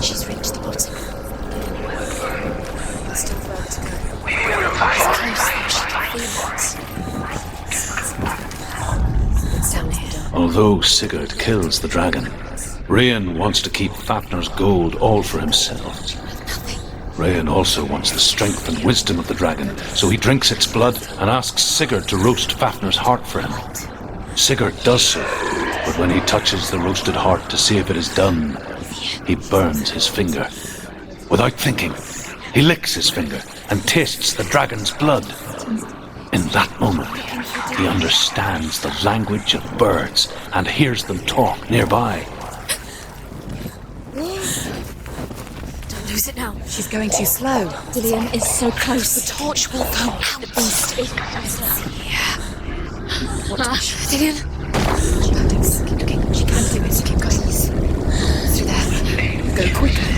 She's reached the bottom. Still further to go. It's close, she can feel it. It's down here. Although Sigurd kills the dragon, Rayan wants to keep Fafnir's gold all for himself. Rayan also wants the strength and wisdom of the dragon, so he drinks its blood and asks Sigurd to roast Fafnir's heart for him. Sigurd does so, but when he touches the roasted heart to see if it is done, he burns his finger. Without thinking, he licks his finger and tastes the dragon's blood. In that moment, he understands the language of birds and hears them talk nearby. Don't lose it now. She's going too slow. Dillian is so close. The torch will go out. The beast is... Dillian? Keep looking. She can do it. Keep going. Through there. Go quicker.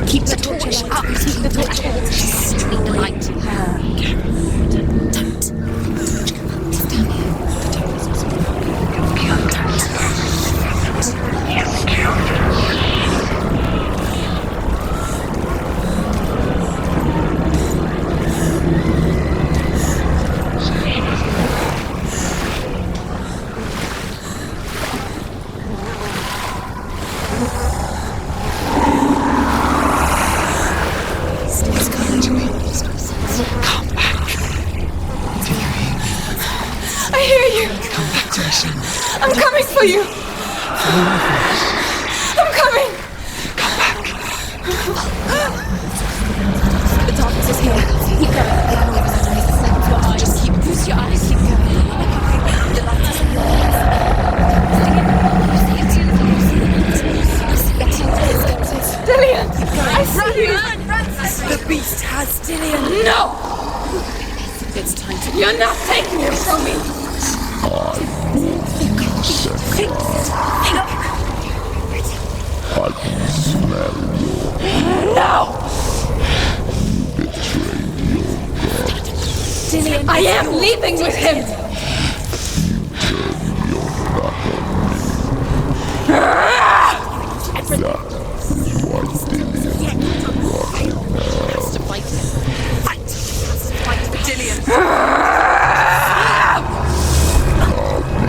Keep the torch up. Keep the torch up. Street the light. Don't. It's down here. I'm coming for you! I'm coming! Come back. The darkness is here. Keep going. Just keep, use your eyes. Keep going. The light is Dillian! I see you! Run! The beast has Dillian! No! It's time to... You're not taking it from me! I can smell your... No! You betrayed your god. Dillian, I am leaving with him! You turned your back on me. That is why Dillian is rotting now. to fight. Fight for Dillian. Come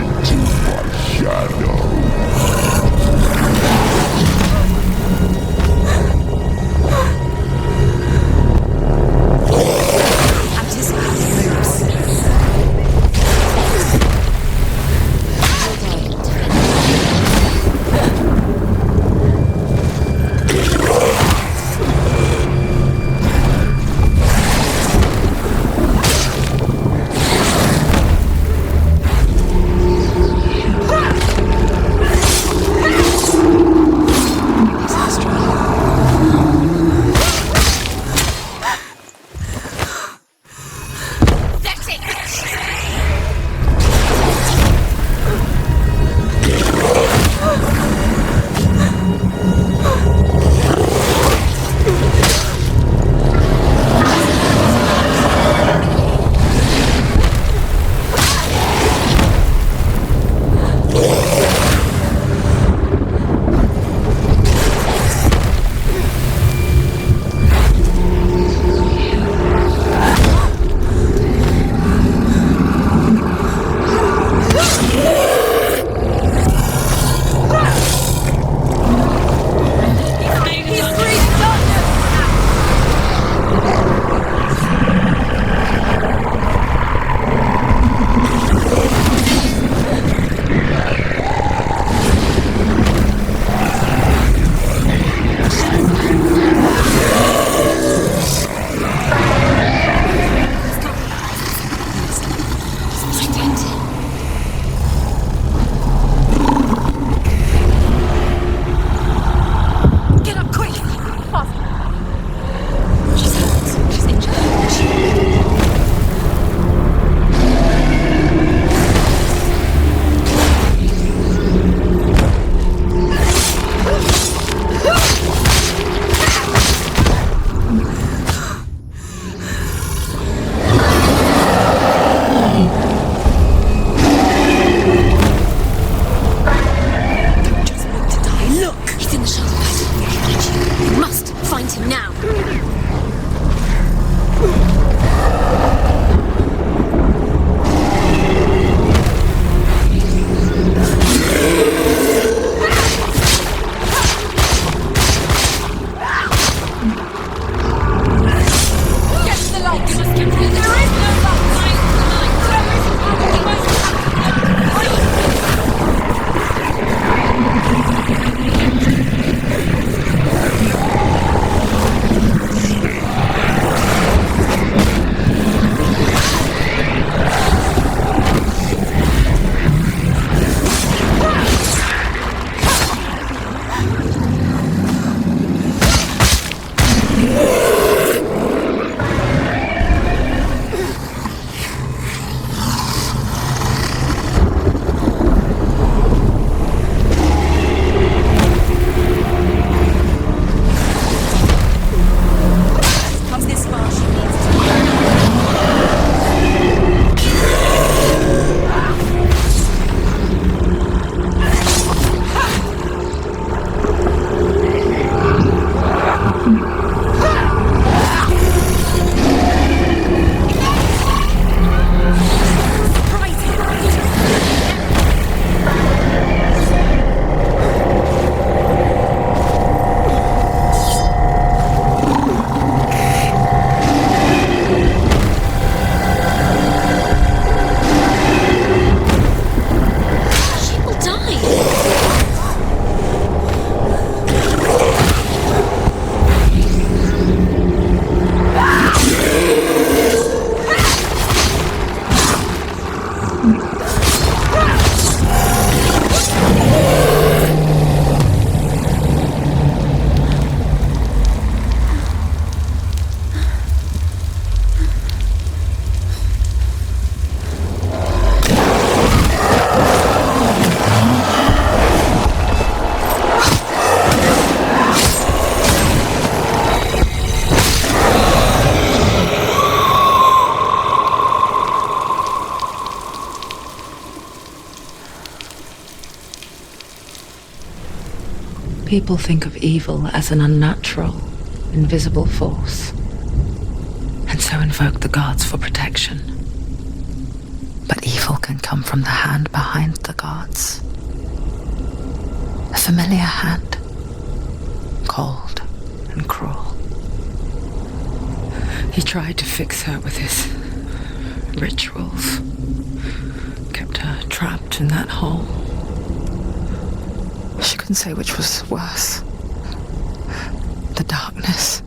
into my shadow. People think of evil as an unnatural, invisible force, and so invoke the gods for protection. But evil can come from the hand behind the gods. A familiar hand, cold and cruel. He tried to fix her with his rituals, kept her trapped in that hole. She couldn't say which was worse. The darkness,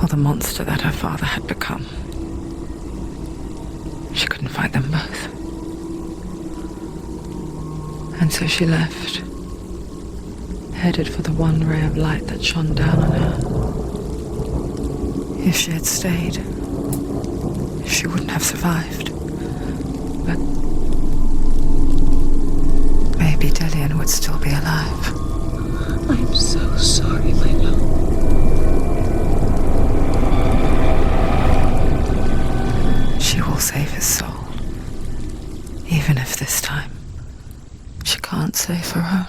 or the monster that her father had become. She couldn't fight them both. And so she left, headed for the one ray of light that shone down on her. If she had stayed, she wouldn't have survived. But maybe Dillian would still be alive. I'm so sorry, my love. She will save his soul, even if this time she can't save her own.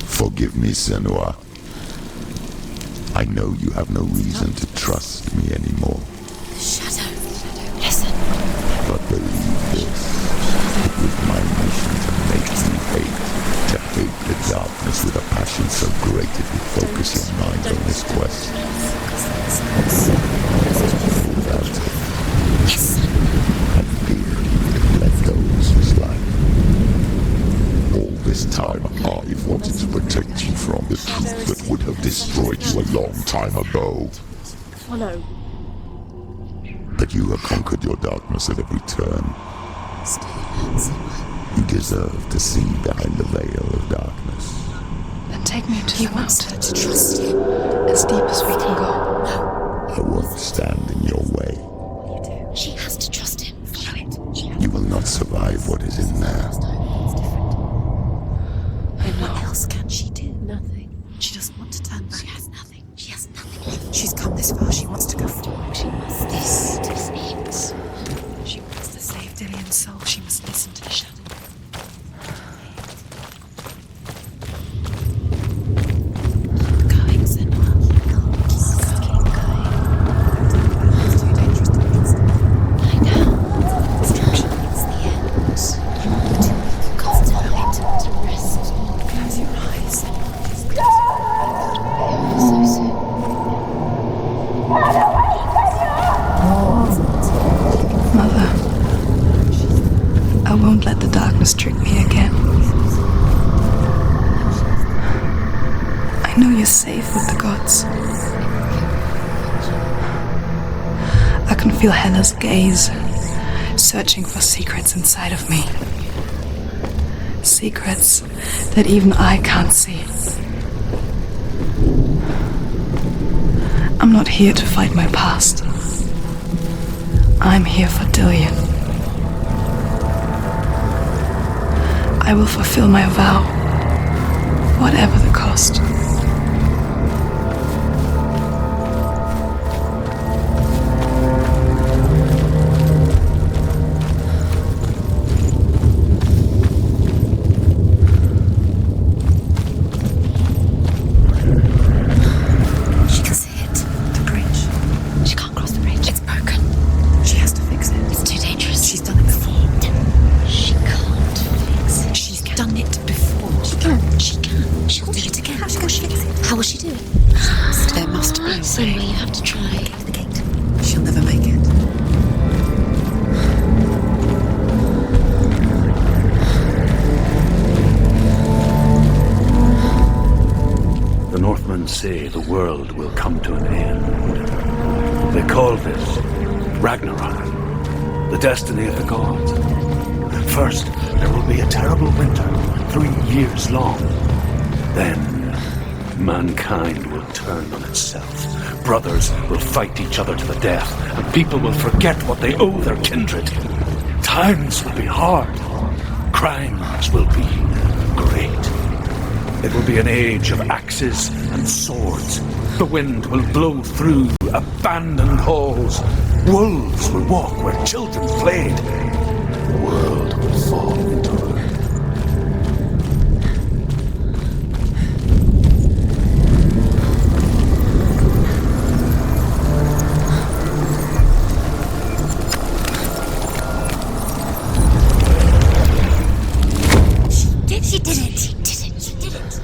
Forgive me, Senua. I know you have no reason to trust me anymore. Shadow. Listen. But believe this, it was my mission to make you hate the darkness with a passion so great it would focus your mind on this quest. Without it, and fear let those whose life. All this time, I've wanted to protect you from the truth that would have destroyed you a long time ago. Follow. But you have conquered your darkness at every turn. You deserve to see behind the veil of darkness. Then take me to He the wants mountain, her to trust you. as deep as we can go. I won't stand in your way. She has to trust him. Follow it. You will not survive what is in there. What else can she do? Nothing. She doesn't want to turn back. She has nothing. She has nothing. She's come this far. She wants to go forward. She must. This is it. She wants to save Dillian's soul. She must listen to the shadow. Keep going, Senua. Keep going. It's too dangerous to miss. Lie down. Destruction is the end. You can't tell it to rest. Close your eyes. So soon. Mother, I won't let the darkness trick me again. I know you're safe with the gods. I can feel Hela's gaze, searching for secrets inside of me. Secrets that even I can't see. I'm not here to fight my past. I'm here for Dillian. I will fulfill my vow, whatever the cost. She can see it. The bridge. She can't cross the bridge. It's broken. She has to fix it. It's too dangerous. She's done it before. She can't fix it. She's done it before. She can. She can. She'll do it again. How will she fix it? How will she do it? There must be a way. Somewhere you have to try. The gate. She'll never make it. The Northmen say the world will come to an end. They call this Ragnarok, the destiny of the gods. First, there will be a terrible winter, 3 years long. Then, mankind will turn on itself. Brothers will fight each other to the death, and people will forget what they owe their kindred. Times will be hard. Crimes will be great. It will be an age of axes and swords. The wind will blow through abandoned halls. Wolves will walk where children played. The world will fall into ruin. She did it. She did it. She did it.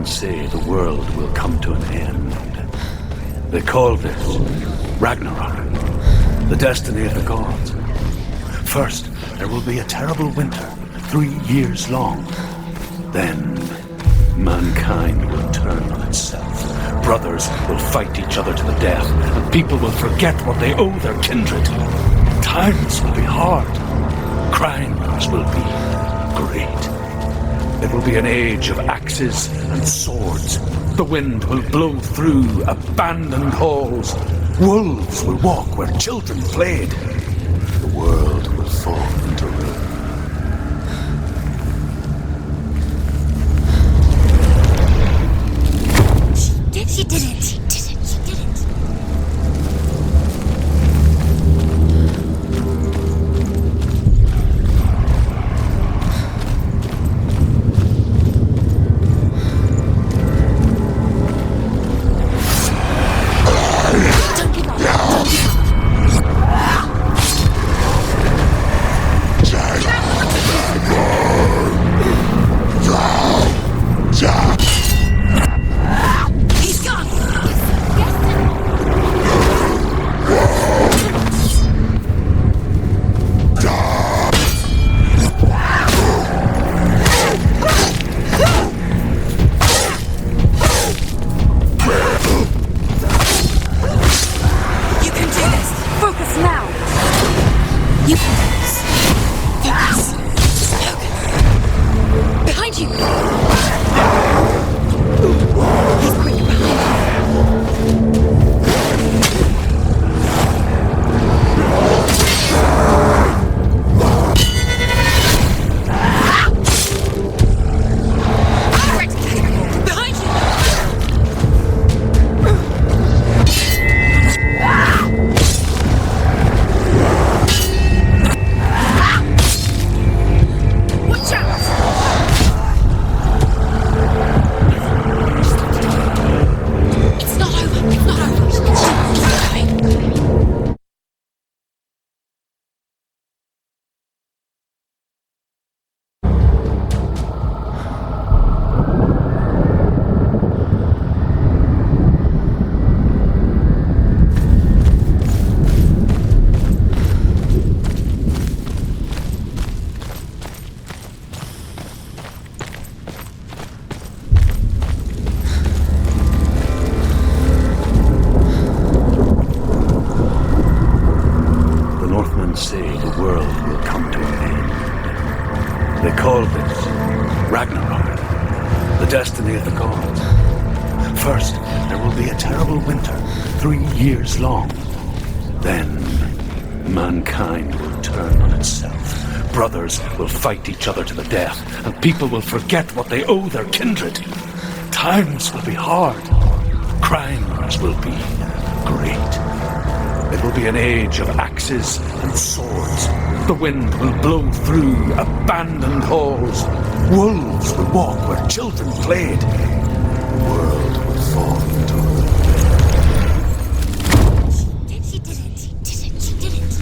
Say the world will come to an end. They call this Ragnarok, the destiny of the gods. First, there will be a terrible winter, 3 years long. Then, mankind will turn on itself. Brothers will fight each other to the death, and people will forget what they owe their kindred. Times will be hard. Crimes will be great. It will be an age of axes and swords. The wind will blow through abandoned halls. Wolves will walk where children played. The world will fall into ruin. She did it. She did it. She did it. Don't give up. Don't give up. Ragnarok, the destiny of the gods. First, there will be a terrible winter, 3 years long. Then, mankind will turn on itself. Brothers will fight each other to the death, and people will forget what they owe their kindred. Times will be hard. Crimes will be great. It will be an age of axes and swords. The wind will blow through abandoned halls. Wolves will walk where children played. The world will fall into She did it. She did it.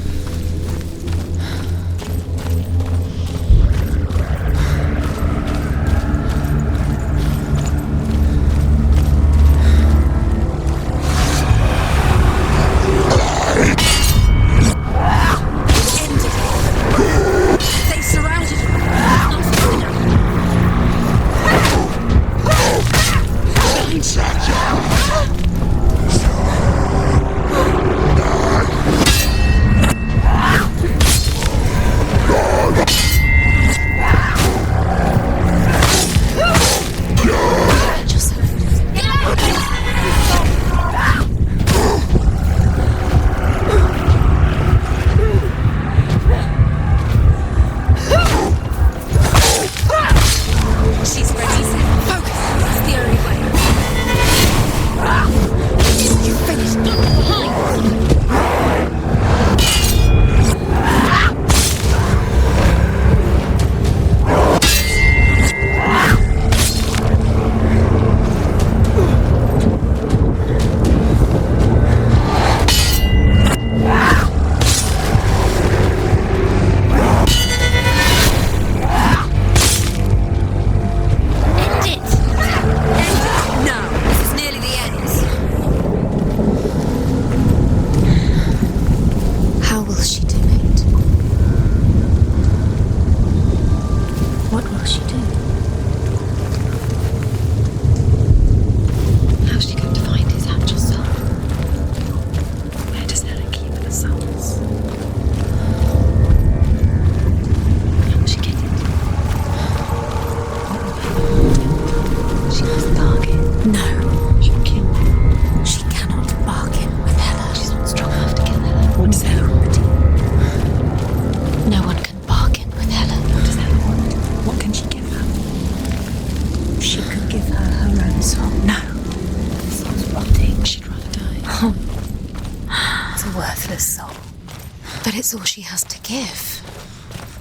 But it's all she has to give.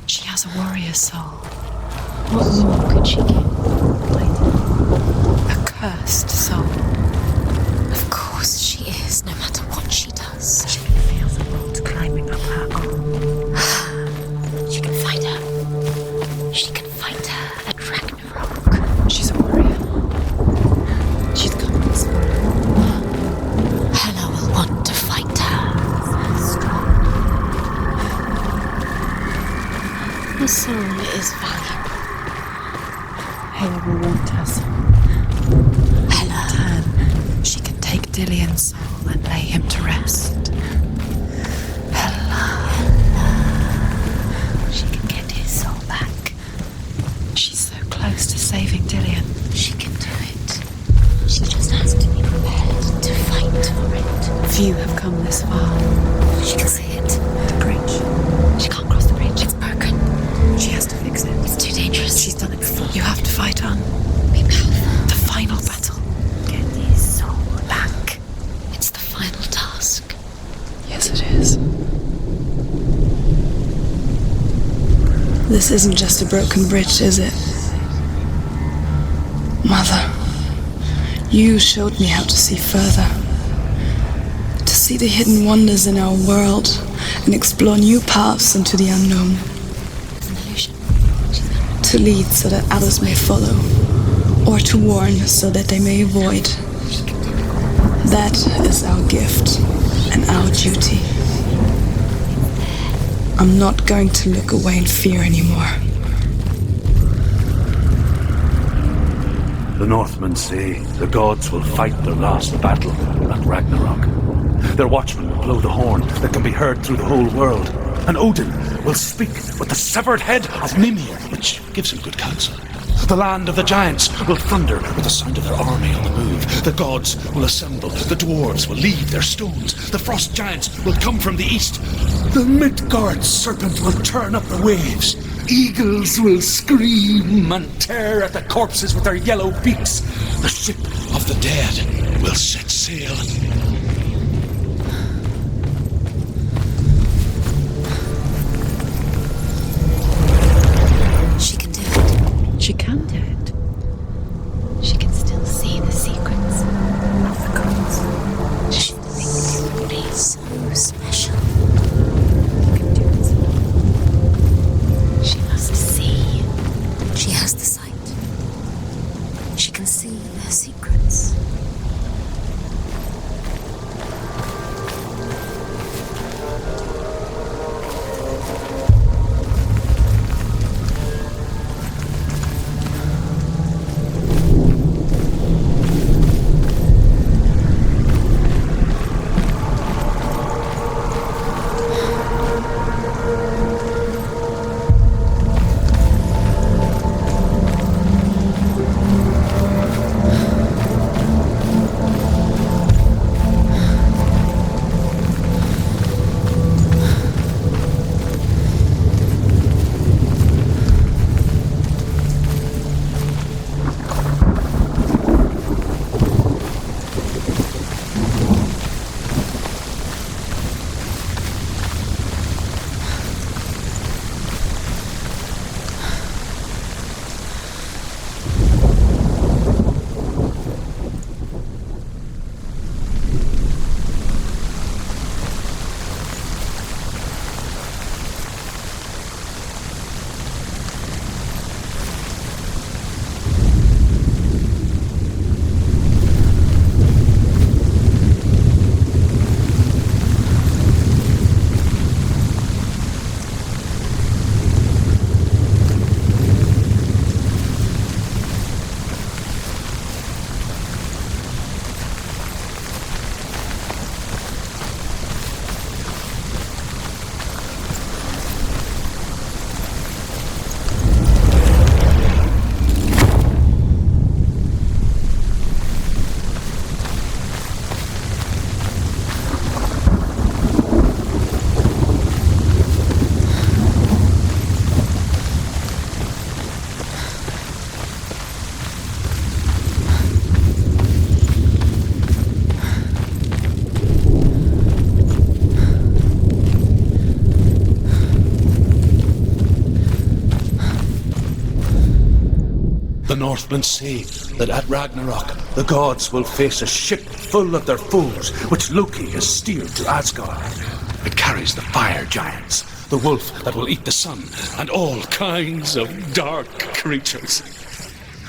She has a warrior soul. What more could she give? A cursed soul. Of course she is, no matter what she does. She can feel the bolt climbing up her arm. She can fight her. She can fight her at Ragnarok. She's a warrior. She's come this far. Hela will want to fight her. Her soul is valuable. Hela will want her soul. Hela. In turn, she can take Dillion's soul and lay him to rest. Hela. She can get his soul back. She's so close to saving Dillion. She can do it. She just has to be prepared to fight for it. Few have come this far. She can see it. The bridge. She can't cross the bridge. It's broken. She has to fix it. It's too dangerous. She's done it before. You have to fight on. Be powerful. The final battle. Get his soul back. It's the final task. Yes, it is. This isn't just a broken bridge, is it? Mother, you showed me how to see further. To see the hidden wonders in our world and explore new paths into the unknown. It's an illusion. To lead so that others may follow, or to warn so that they may avoid. That is our gift and our duty. I'm not going to look away in fear anymore. The Northmen say the gods will fight their last battle at Ragnarok. Their watchmen will blow the horn that can be heard through the whole world. And Odin will speak with the severed head of Mimir, which gives him good counsel. The land of the giants will thunder with the sound of their army on the move. The gods will assemble. The dwarves will leave their stones. The frost giants will come from the east. The Midgard serpent will turn up the waves. Eagles will scream and tear at the corpses with their yellow beaks. The ship of the dead will set sail. She can do it. She can do it. She can still see the secrets of the gods. She thinks it would be so special. You can do it. She must see. She has the sight. She can see their secrets. The Northmen say that at Ragnarok, the gods will face a ship full of their foes, which Loki has steered to Asgard. It carries the fire giants, the wolf that will eat the sun, and all kinds of dark creatures.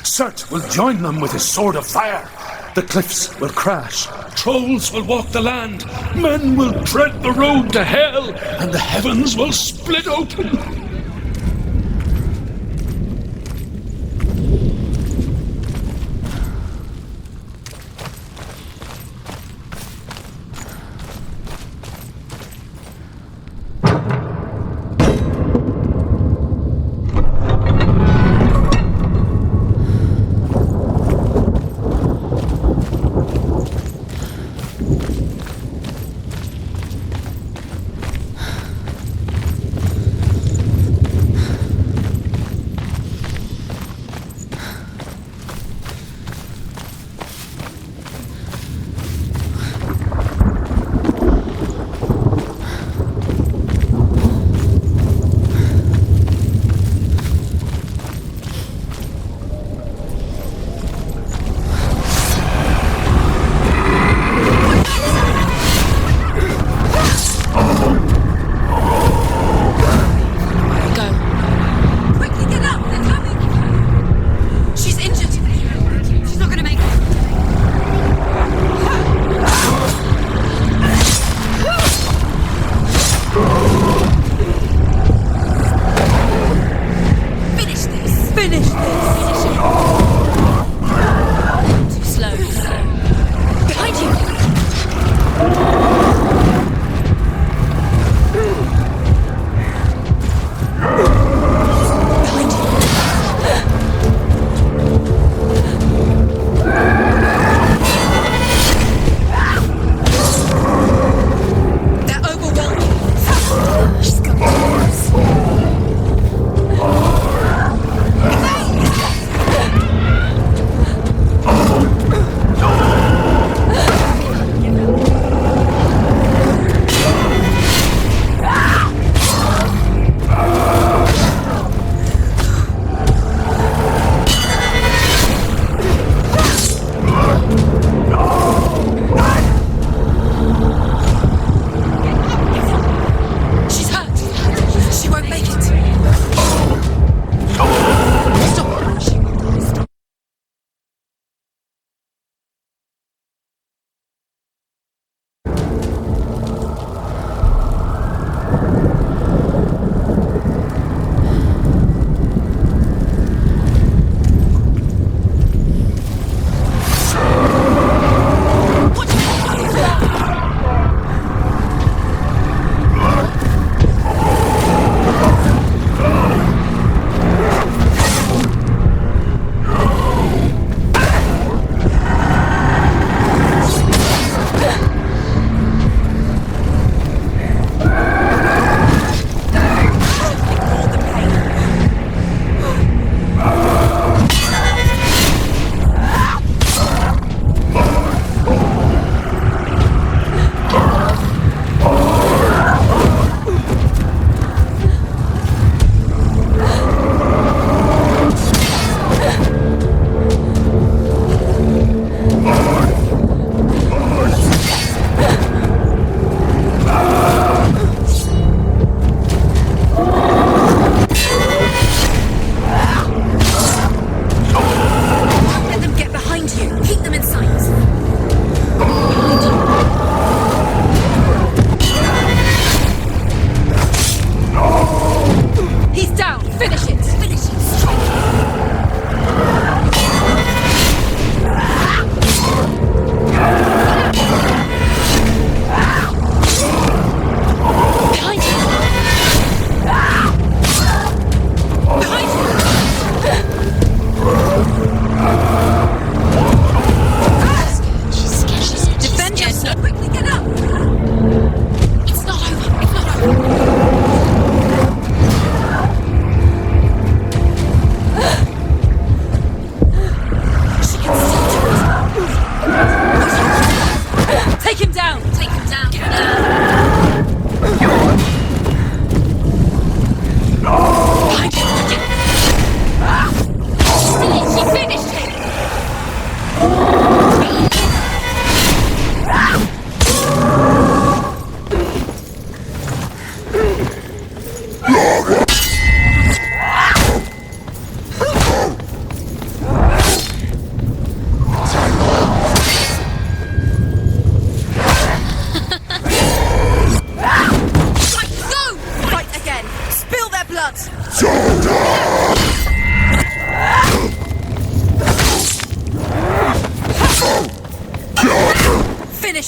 Surt will join them with his sword of fire. The cliffs will crash, trolls will walk the land, men will tread the road to hell, and the heavens will split open.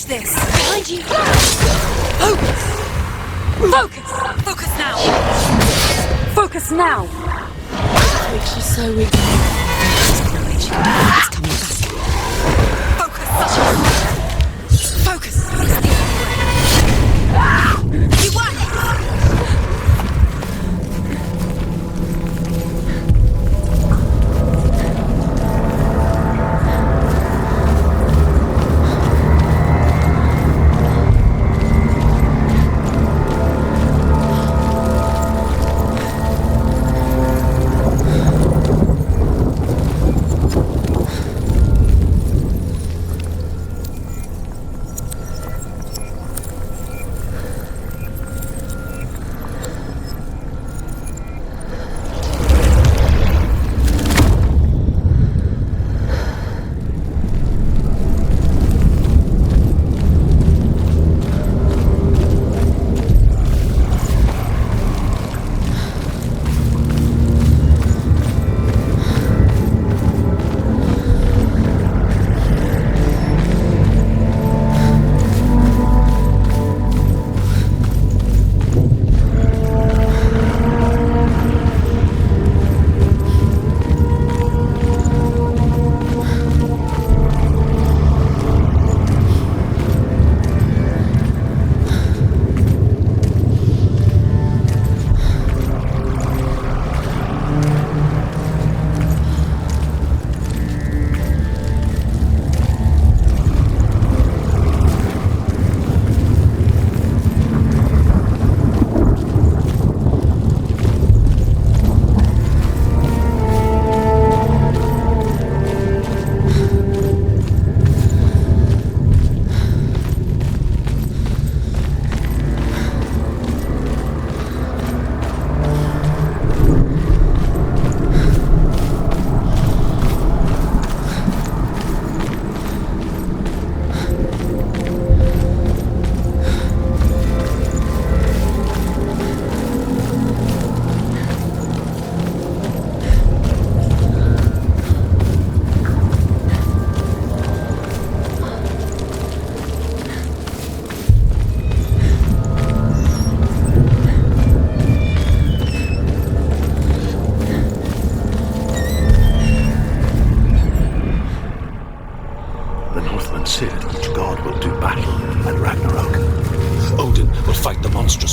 Finish this! Behind you! Focus! Focus! Focus now! Focus now! She's so weak. It's coming back. Focus! Focus! You won!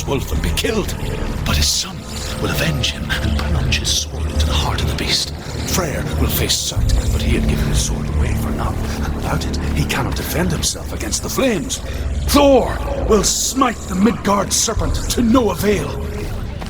Wolf and be killed, but his son will avenge him and plunge his sword into the heart of the beast. Freyr will face Surt, but he had given his sword away for naught, and without it he cannot defend himself against the flames. Thor will smite the Midgard serpent to no avail.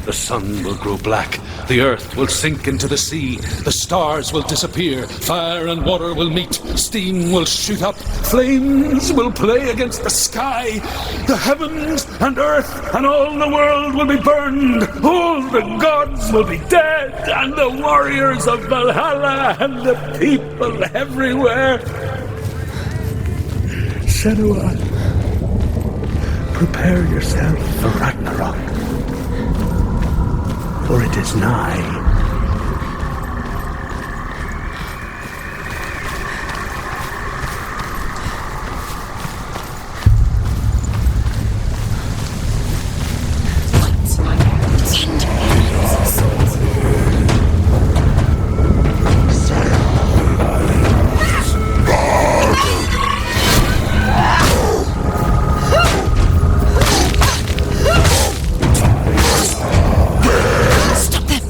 The sun will grow black, the earth will sink into the sea, the stars will disappear, fire and water will meet, steam will shoot up, flames will play against the sky, the heavens and earth and all the world will be burned, all the gods will be dead, and the warriors of Valhalla and the people everywhere. Senua, prepare yourself for Ragnarok, for it is nigh. Stop them!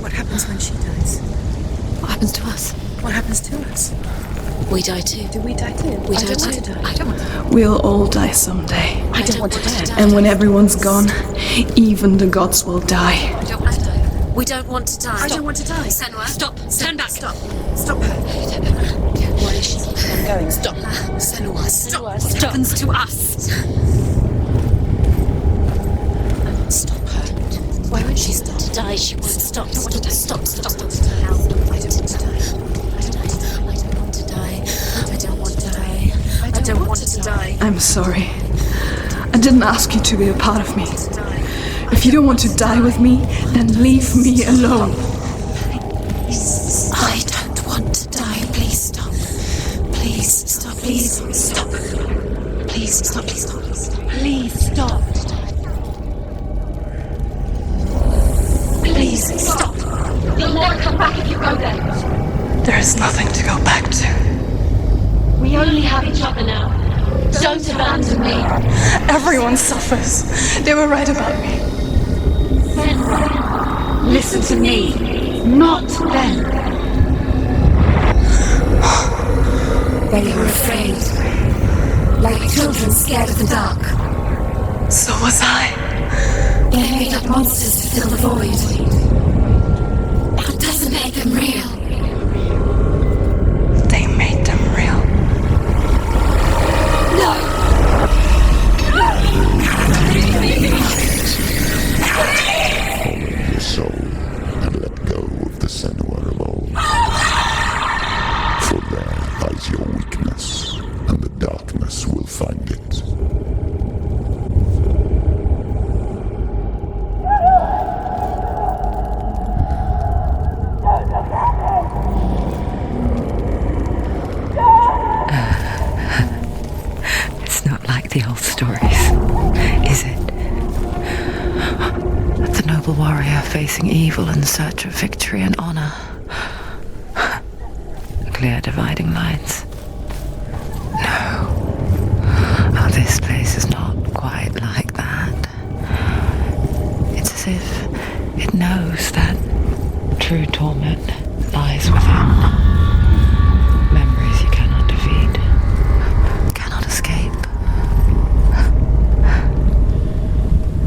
What happens when she dies? What happens to us? What happens to us? We die too. Do we die too? We I die don't want too. to die. I don't want to die. We'll all die someday. I don't want to die. And when everyone's gone, even the gods will die. I don't want to die. We don't want to die. I don't want to die. Senua, stop. Turn back. Stop. Stop her. Why is she keeping on going? Stop. Senua, stop. What happens to us? Stop her. Why won't she stop? To die, she won't stop. I don't want to die. Stop. I don't want to die. I don't want to die. I don't want to die. I don't want to die. I'm sorry. I didn't ask you to be a part of me. If you don't want to die with me, then leave me alone. I don't want to die. Please stop. Please stop. Please stop. Please stop. Please stop. Please stop. Please stop. You'll never come back if you go there. There is nothing to go back to. We only have each other now. Don't abandon me. Everyone suffers. They were right about me. Then, listen to me. Not them. They were afraid. Like children scared of the dark. So was I. They made up monsters to fill the void. That doesn't make them real. They made them real. No! Follow your soul and let go of the Senua alone. For there lies your weakness, and the darkness will find it. It's not like the old stories, is it? The noble warrior facing evil in search of victory and honor. Clear dividing lines. No. Oh, this place is not quite like that. It's as if it knows that true torment lies within. Memories you cannot defeat, cannot escape.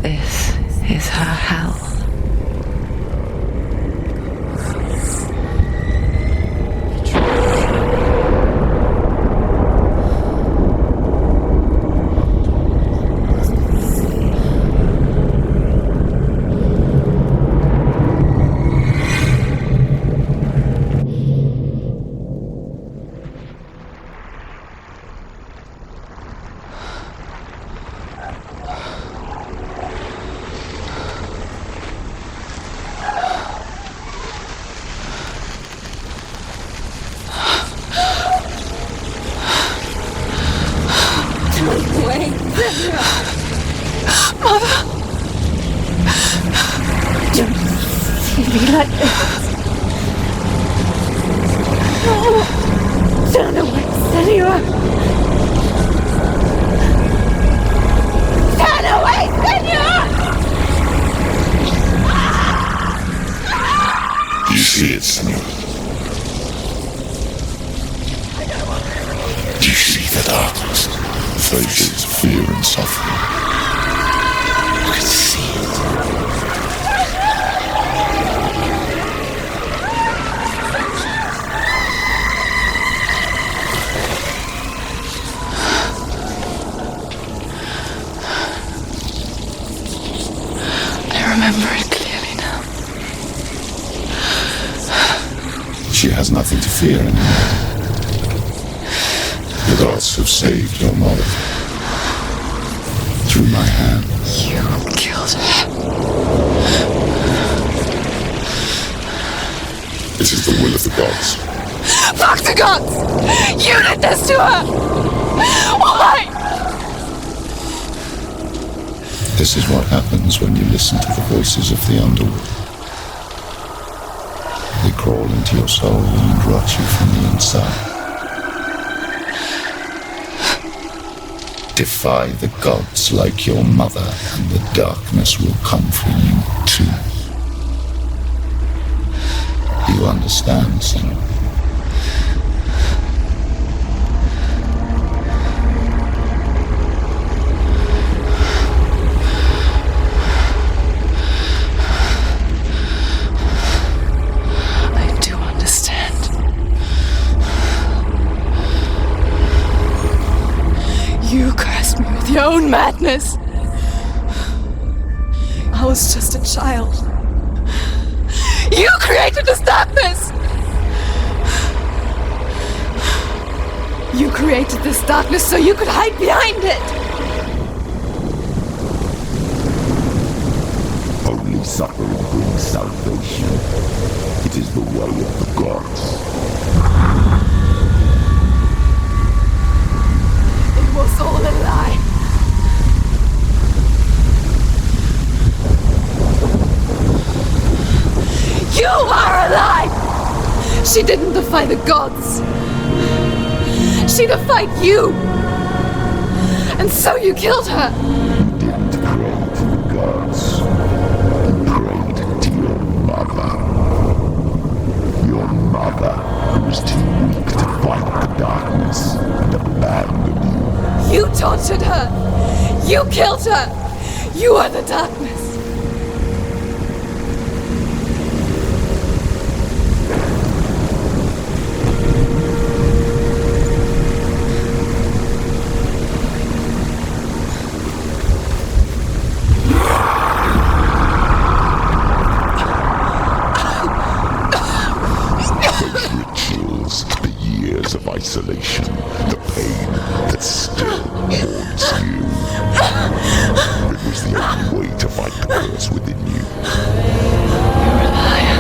This is her hell. be like this. No. Turn away, Senua. Turn away, Senua! You see it, Senua? Do you see the darkness? Faces, fear and suffering. You can see it. I remember it clearly now. She has nothing to fear anymore. The gods have saved your mother. Through my hand. You killed her. It is the will of the gods. Fuck the gods! You did this to her! Why? This is what happens when you listen to the voices of the underworld. They crawl into your soul and rot you from the inside. Defy the gods like your mother, and the darkness will come for you too. You understand, Senua? I do understand. You cursed me with your own madness. I was just a child. You created this darkness! You created this darkness so you could hide behind it! Only suffering brings salvation. It is the way of the gods. It was all a lie. You are a lie! She didn't defy the gods. She defied you! And so you killed her! You didn't pray to the gods. You prayed to your mother. Your mother, who was too weak to fight the darkness and abandon you. You tortured her! You killed her! You are the darkness! Of isolation, the pain that still haunts you. It was the only way to fight the curse within you. You're a liar.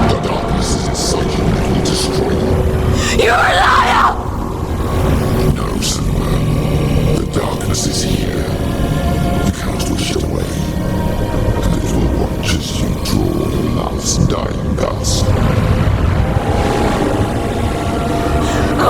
The darkness is inside you and it will destroy you. You're a liar! No, Senua. The darkness is here. You cannot wish it away. And it will watch as you draw your last dying gasp. I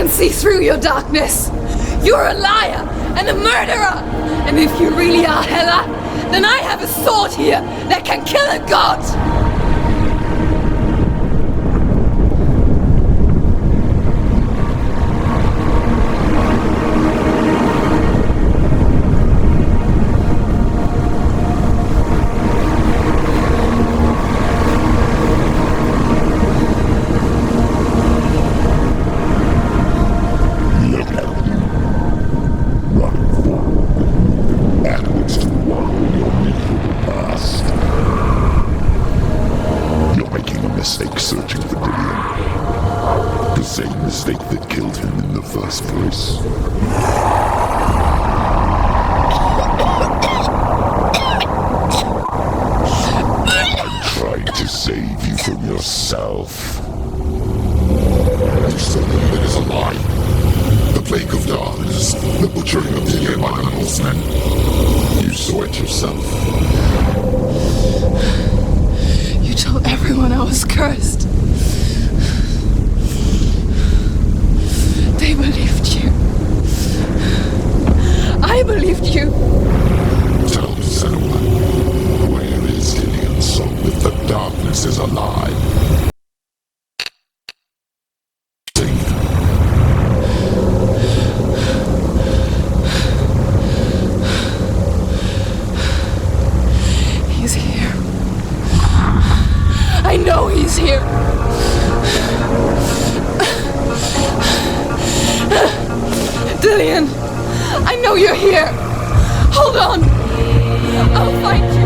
can see through your darkness. You're a liar and a murderer. And if you really are Hela, then I have a sword here that can kill a god. Searching for Dillion. The same mistake that killed him in the first place. I'm trying to save you from yourself. You said that it is a lie. The plague of darkness, the butchering of Dillion by the Norsemen. You saw it yourself. You told everyone I was cursed. They believed you. I believed you. Tell me, Senua, where is Dillion's soul if the darkness is a lie? He's here. I know he's here. Dillion, I know you're here. Hold on. I'll find you.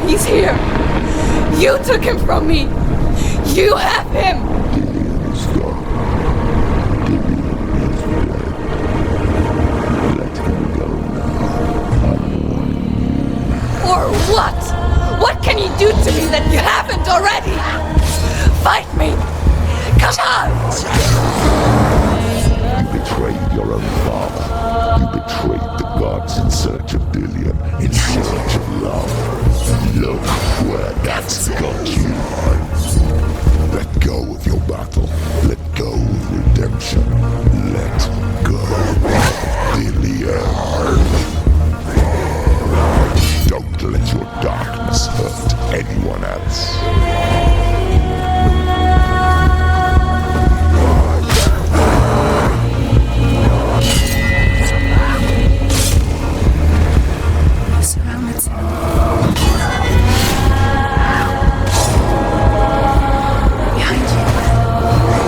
He's here. You took him from me. You have him. Dillian is gone. Dillian is dead. Let him go now. I'm warning you. Or what? What can you do to me that you haven't already? Fight me. Come on. You betrayed your own father. You betrayed the gods in search of Dillian, in search of love. Look where that's got you. Let go of your battle. Let go of redemption. Let go of Dillian. Don't let your darkness hurt anyone else. Surrounded. Behind you.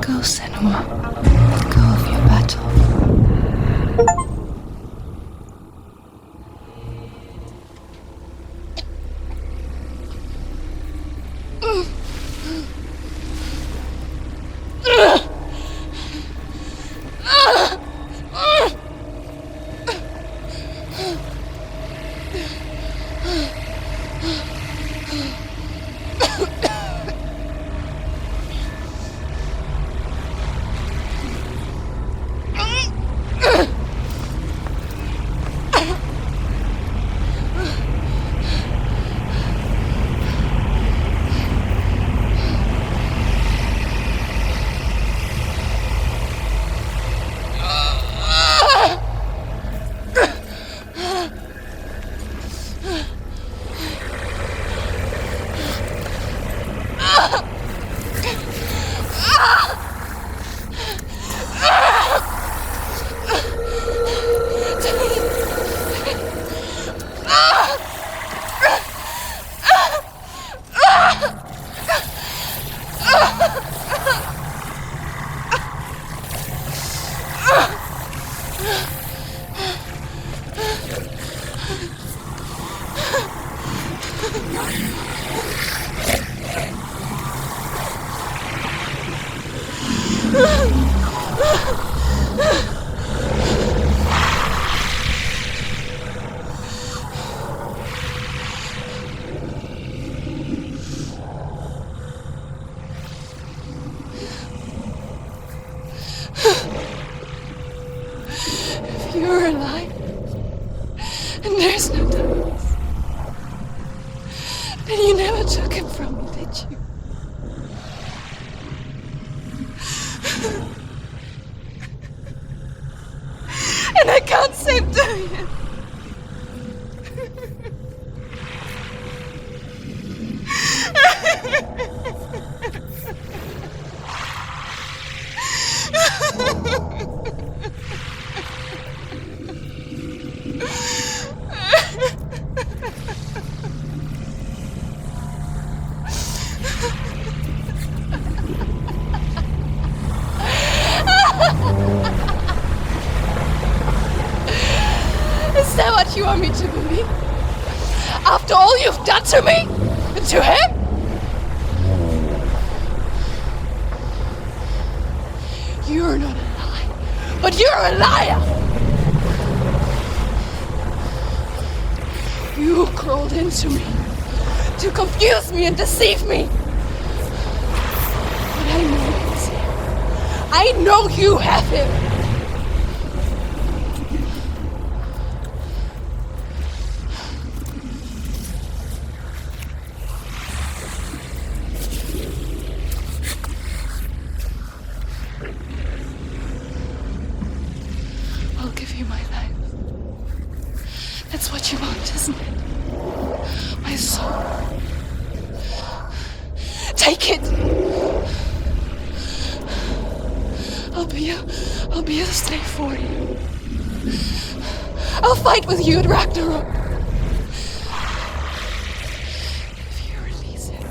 Go, Senua. Let go of your battle. You're alive. And there's no darkness. And you never took him from me, did you? And I can't save Dorian. Is that what you want me to believe? After all you've done to me? And to him? You're not a lie, but you're a liar! You crawled into me to confuse me and deceive me. But I know it's him. I know you have him. I'll give you my life. That's what you want, isn't it? My soul. Take it! I'll be a slave for you. I'll fight with you at Ragnarok. If you release it.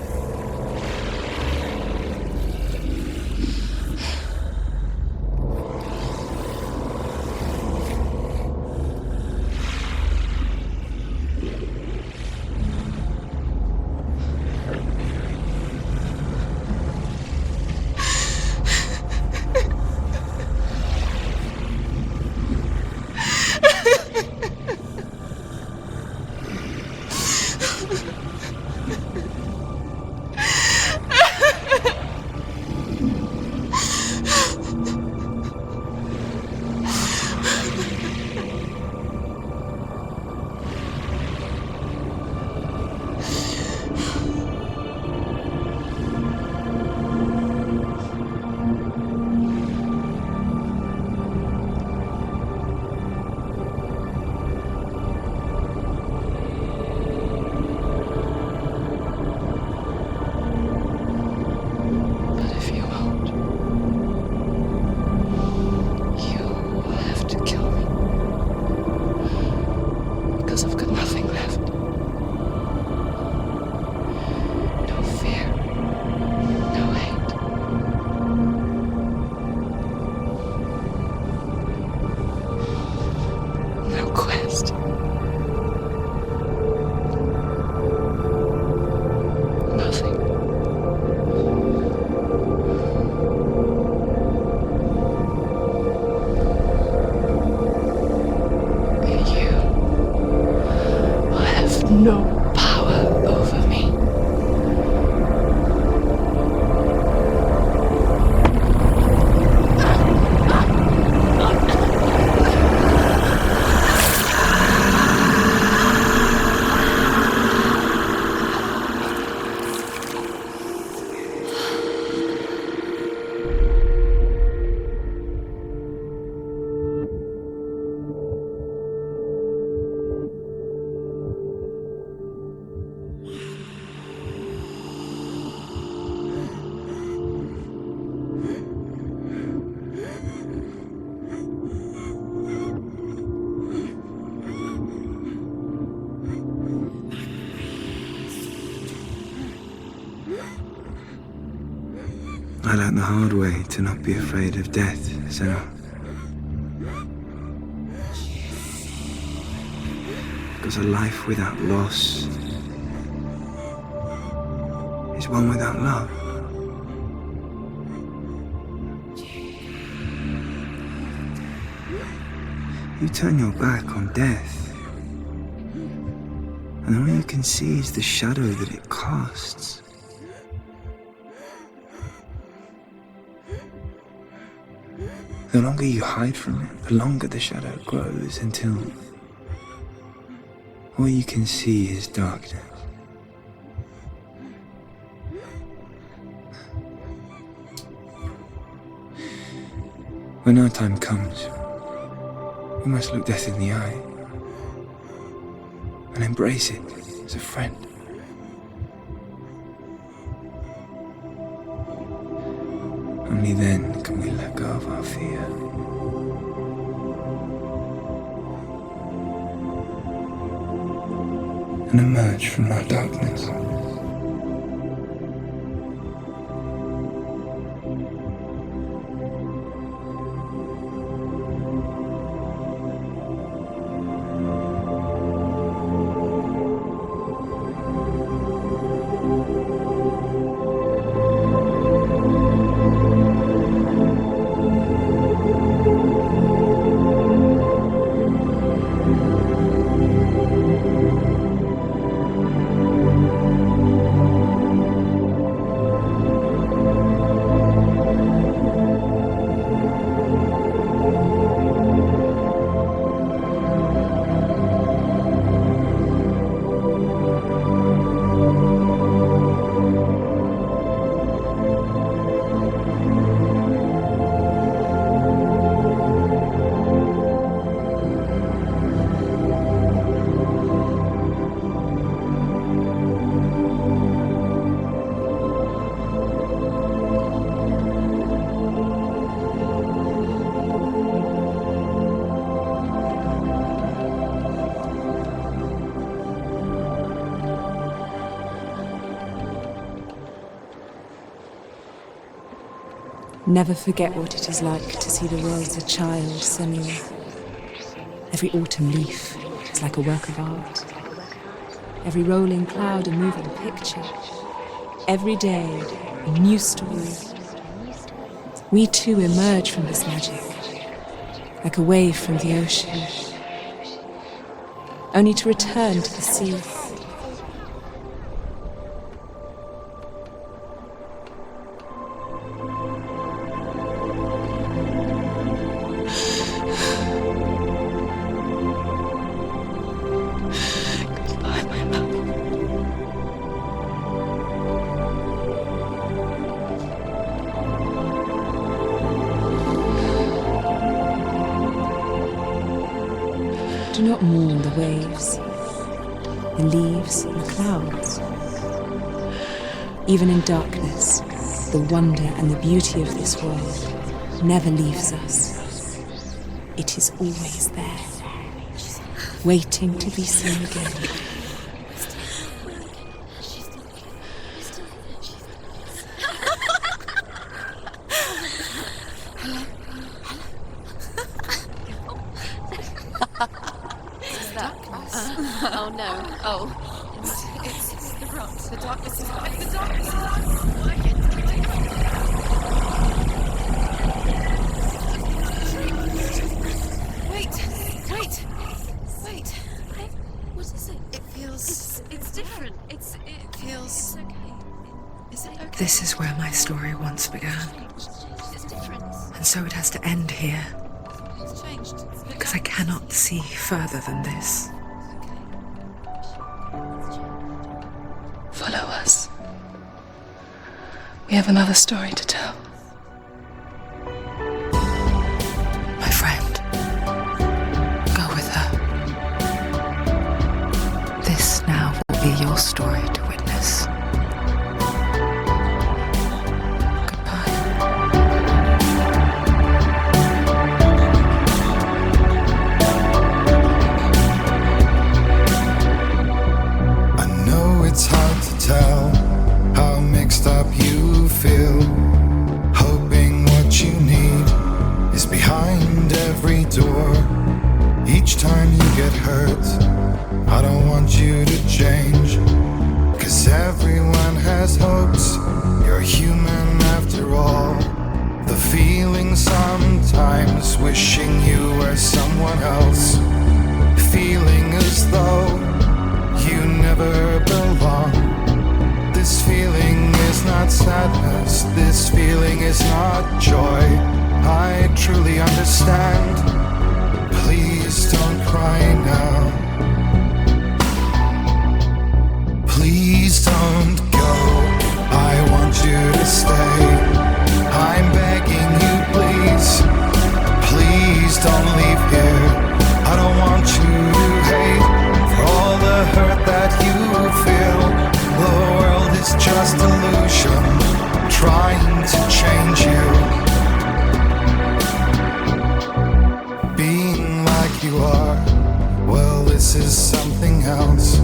I learned the hard way to not be afraid of death, Senua. Because a life without loss is one without love. You turn your back on death, and all you can see is the shadow that it casts. The longer you hide from it, the longer the shadow grows until all you can see is darkness. When our time comes, we must look death in the eye and embrace it as a friend. Only then can we let go of our fear. And emerge from our darkness. Never forget what it is like to see the world as a child, Senua. Every autumn leaf is like a work of art. Every rolling cloud a moving picture. Every day a new story. We too emerge from this magic, like a wave from the ocean, only to return to the sea. Do not mourn the waves, the leaves, and the clouds. Even in darkness, the wonder and the beauty of this world never leaves us. It is always there, waiting to be seen again. Oh no. Oh. It's the rot. The darkness is like the darkness is working. Wait. What is it? It feels it's different. It feels okay. Is it okay? This is where my story once began. It's different. And so it has to end here. It's changed. Because I cannot see further than this. Follow us. We have another story to tell. My friend, go with her. This now will be your story to witness. Goodbye. I know it's hard to tell how mixed up you feel. Sometimes wishing you were someone else, feeling as though you never belong. This feeling is not sadness, this feeling is not joy. I truly understand. Please don't cry now. Please don't go, I want you to stay. I'm begging you, please. Please don't leave here. I don't want you to hate for all the hurt that you feel. The world is just illusion, trying to change you. Being like you are, well, this is something else.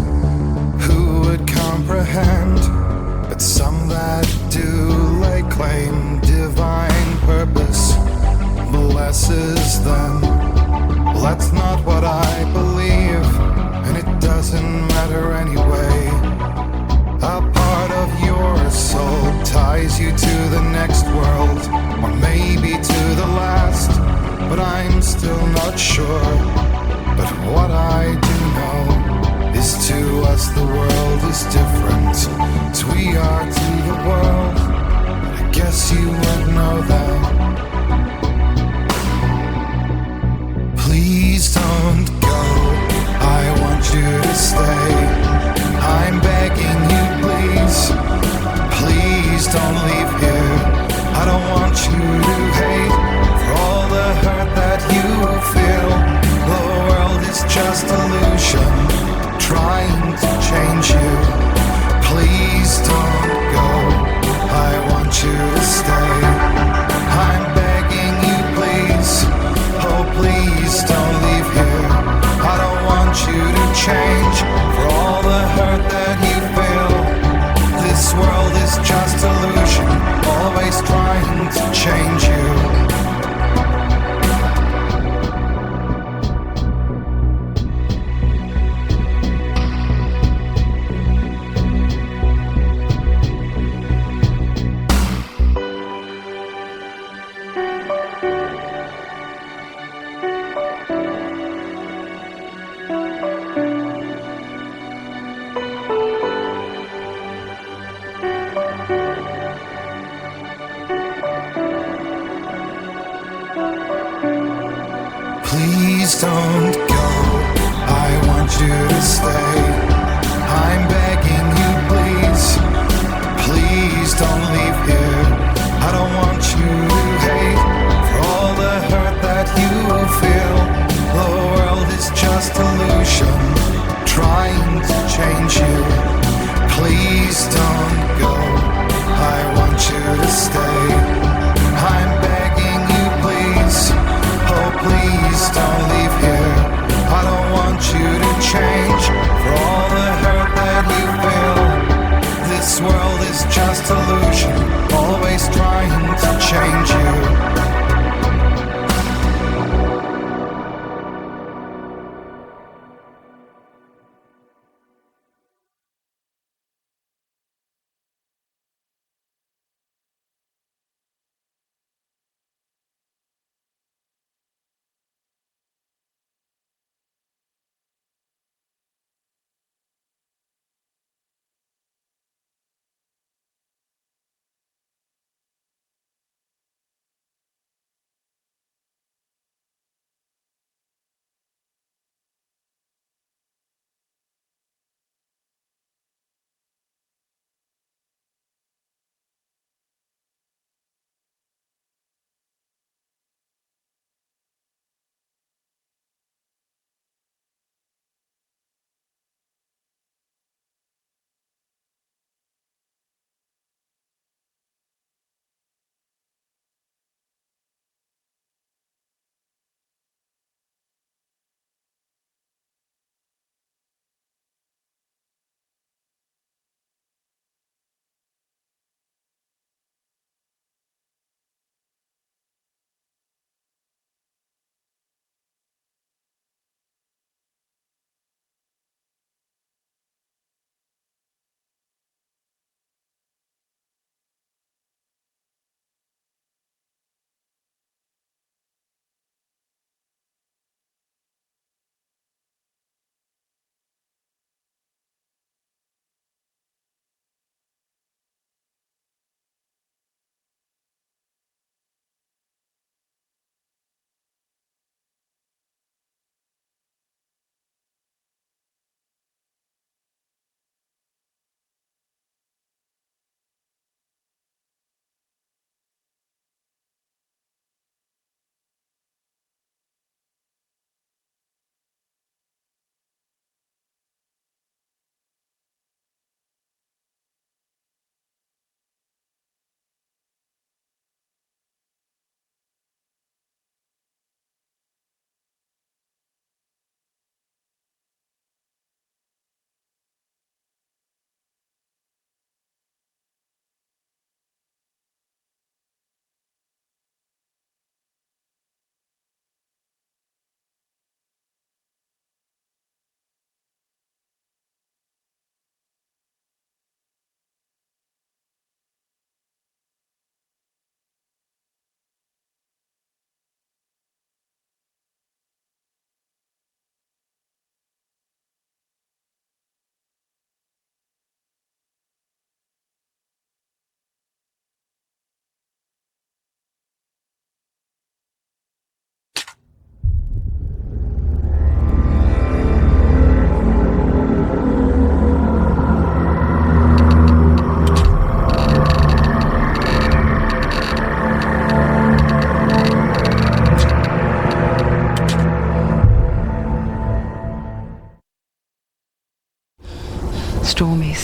Who would comprehend? But some that do lay claim divine purpose blesses them. Well, that's not what I believe, and it doesn't matter anyway. A part of your soul ties you to the next world, or maybe to the last, but I'm still not sure. But what I do know is to us the world is different, as we are to the world. I guess you would know that. Please don't go, I want you to stay. I'm begging you, please. Please don't leave here. I don't want you to hate for all the hurt that you feel. The world is just illusion, trying to change you. Please don't go, I want you to stay. I'm begging you, please. Oh, please don't leave here. I don't want you to change for all the hurt that you feel. This world is just illusion, always trying to change you. Please don't go, I want you to stay. I'm begging you, please. Please don't leave here. I don't want you to hate for all the hurt that you feel. The world is just illusion, trying to change you. Please don't go, I want you to stay. I'm begging you, please. Oh, please don't leave here. I don't want you to change for all the hurt that you feel. This world is just illusion, always trying to change you.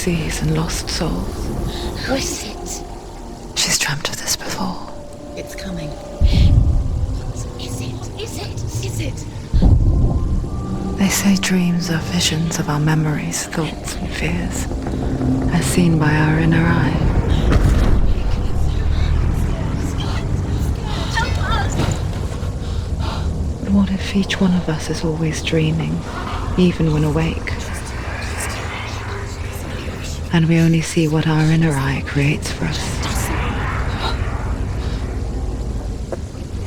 seas and lost souls. Who is it? She's dreamt of this before. It's coming. Is it? They say dreams are visions of our memories, thoughts and fears, as seen by our inner eye. But what if each one of us is always dreaming, even when awake? And we only see what our inner eye creates for us.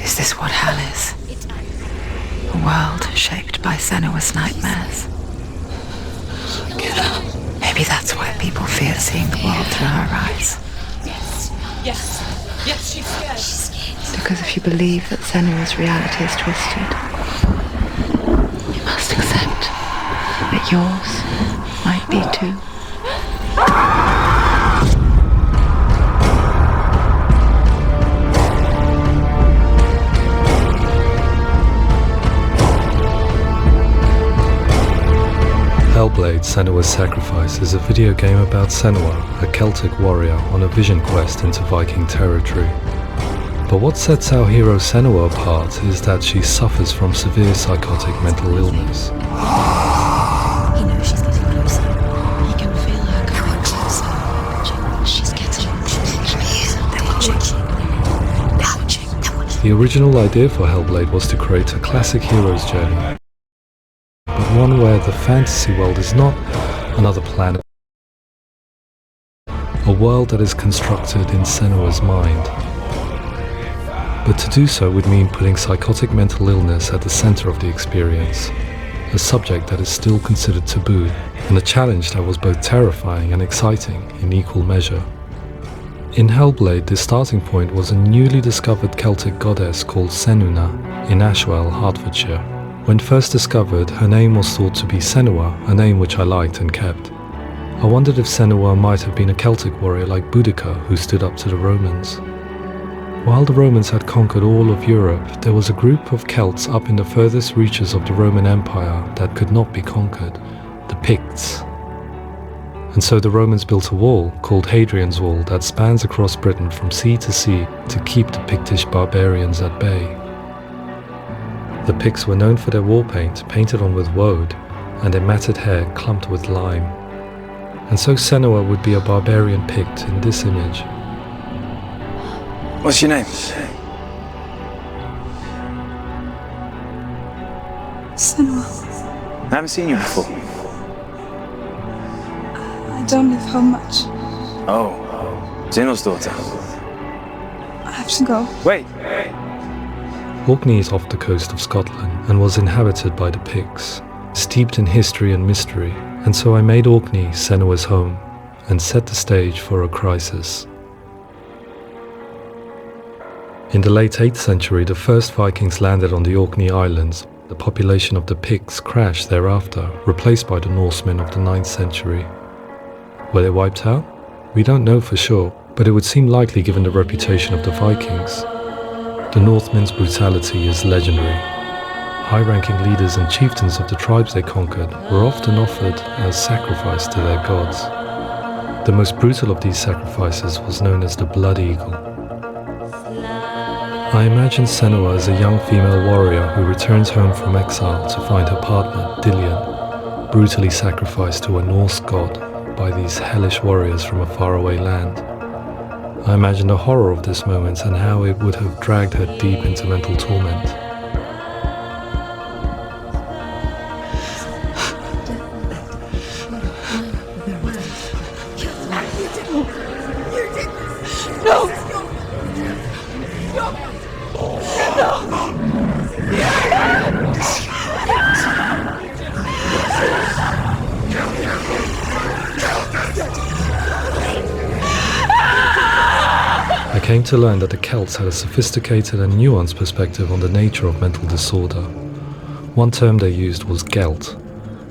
Is this what hell is? A world shaped by Senua's nightmares. Maybe that's why people fear seeing the world through her eyes. Yes, she's scared. Because if you believe that Senua's reality is twisted, you must accept that yours might be too. Hellblade Senua's Sacrifice is a video game about Senua, a Celtic warrior on a vision quest into Viking territory. But what sets our hero Senua apart is that she suffers from severe psychotic mental illness. He knows she's getting closer. He can feel her coming closer. She's getting closer. They're watching. The original idea for Hellblade was to create a classic hero's journey, but one where the fantasy world is not another planet, a world that is constructed in Senua's mind. But to do so would mean putting psychotic mental illness at the center of the experience, a subject that is still considered taboo, and a challenge that was both terrifying and exciting in equal measure. In Hellblade, the starting point was a newly discovered Celtic goddess called Senua in Ashwell, Hertfordshire. When first discovered, her name was thought to be Senua, a name which I liked and kept. I wondered if Senua might have been a Celtic warrior like Boudica who stood up to the Romans. While the Romans had conquered all of Europe, there was a group of Celts up in the furthest reaches of the Roman Empire that could not be conquered, the Picts. And so the Romans built a wall, called Hadrian's Wall, that spans across Britain from sea to sea to keep the Pictish barbarians at bay. The Picts were known for their war paint, painted on with woad, and their matted hair clumped with lime. And so Senua would be a barbarian Pict in this image. What's your name? Senua. I haven't seen you before. I don't live home much. Oh, Zeno's daughter. I have to go. Wait. Orkney is off the coast of Scotland and was inhabited by the Picts, steeped in history and mystery, and so I made Orkney Senua's home and set the stage for a crisis. In the late 8th century, the first Vikings landed on the Orkney Islands. The population of the Picts crashed thereafter, replaced by the Norsemen of the 9th century. Were they wiped out? We don't know for sure, but it would seem likely given the reputation of the Vikings. The Northmen's brutality is legendary. High-ranking leaders and chieftains of the tribes they conquered were often offered as sacrifice to their gods. The most brutal of these sacrifices was known as the Blood Eagle. I imagine Senua as a young female warrior who returns home from exile to find her partner, Dillion, brutally sacrificed to a Norse god by these hellish warriors from a faraway land. I imagine the horror of this moment and how it would have dragged her deep into mental torment. I came to learn that the Celts had a sophisticated and nuanced perspective on the nature of mental disorder. One term they used was Gelt.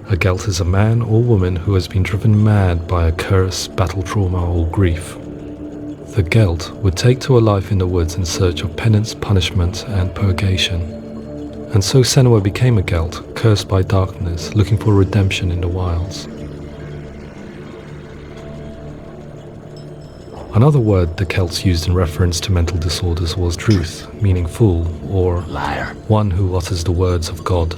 A Gelt is a man or woman who has been driven mad by a curse, battle trauma, or grief. The Gelt would take to a life in the woods in search of penance, punishment, and purgation. And so Senua became a Gelt, cursed by darkness, looking for redemption in the wilds. Another word the Celts used in reference to mental disorders was druth, meaning fool, or liar, one who utters the words of God.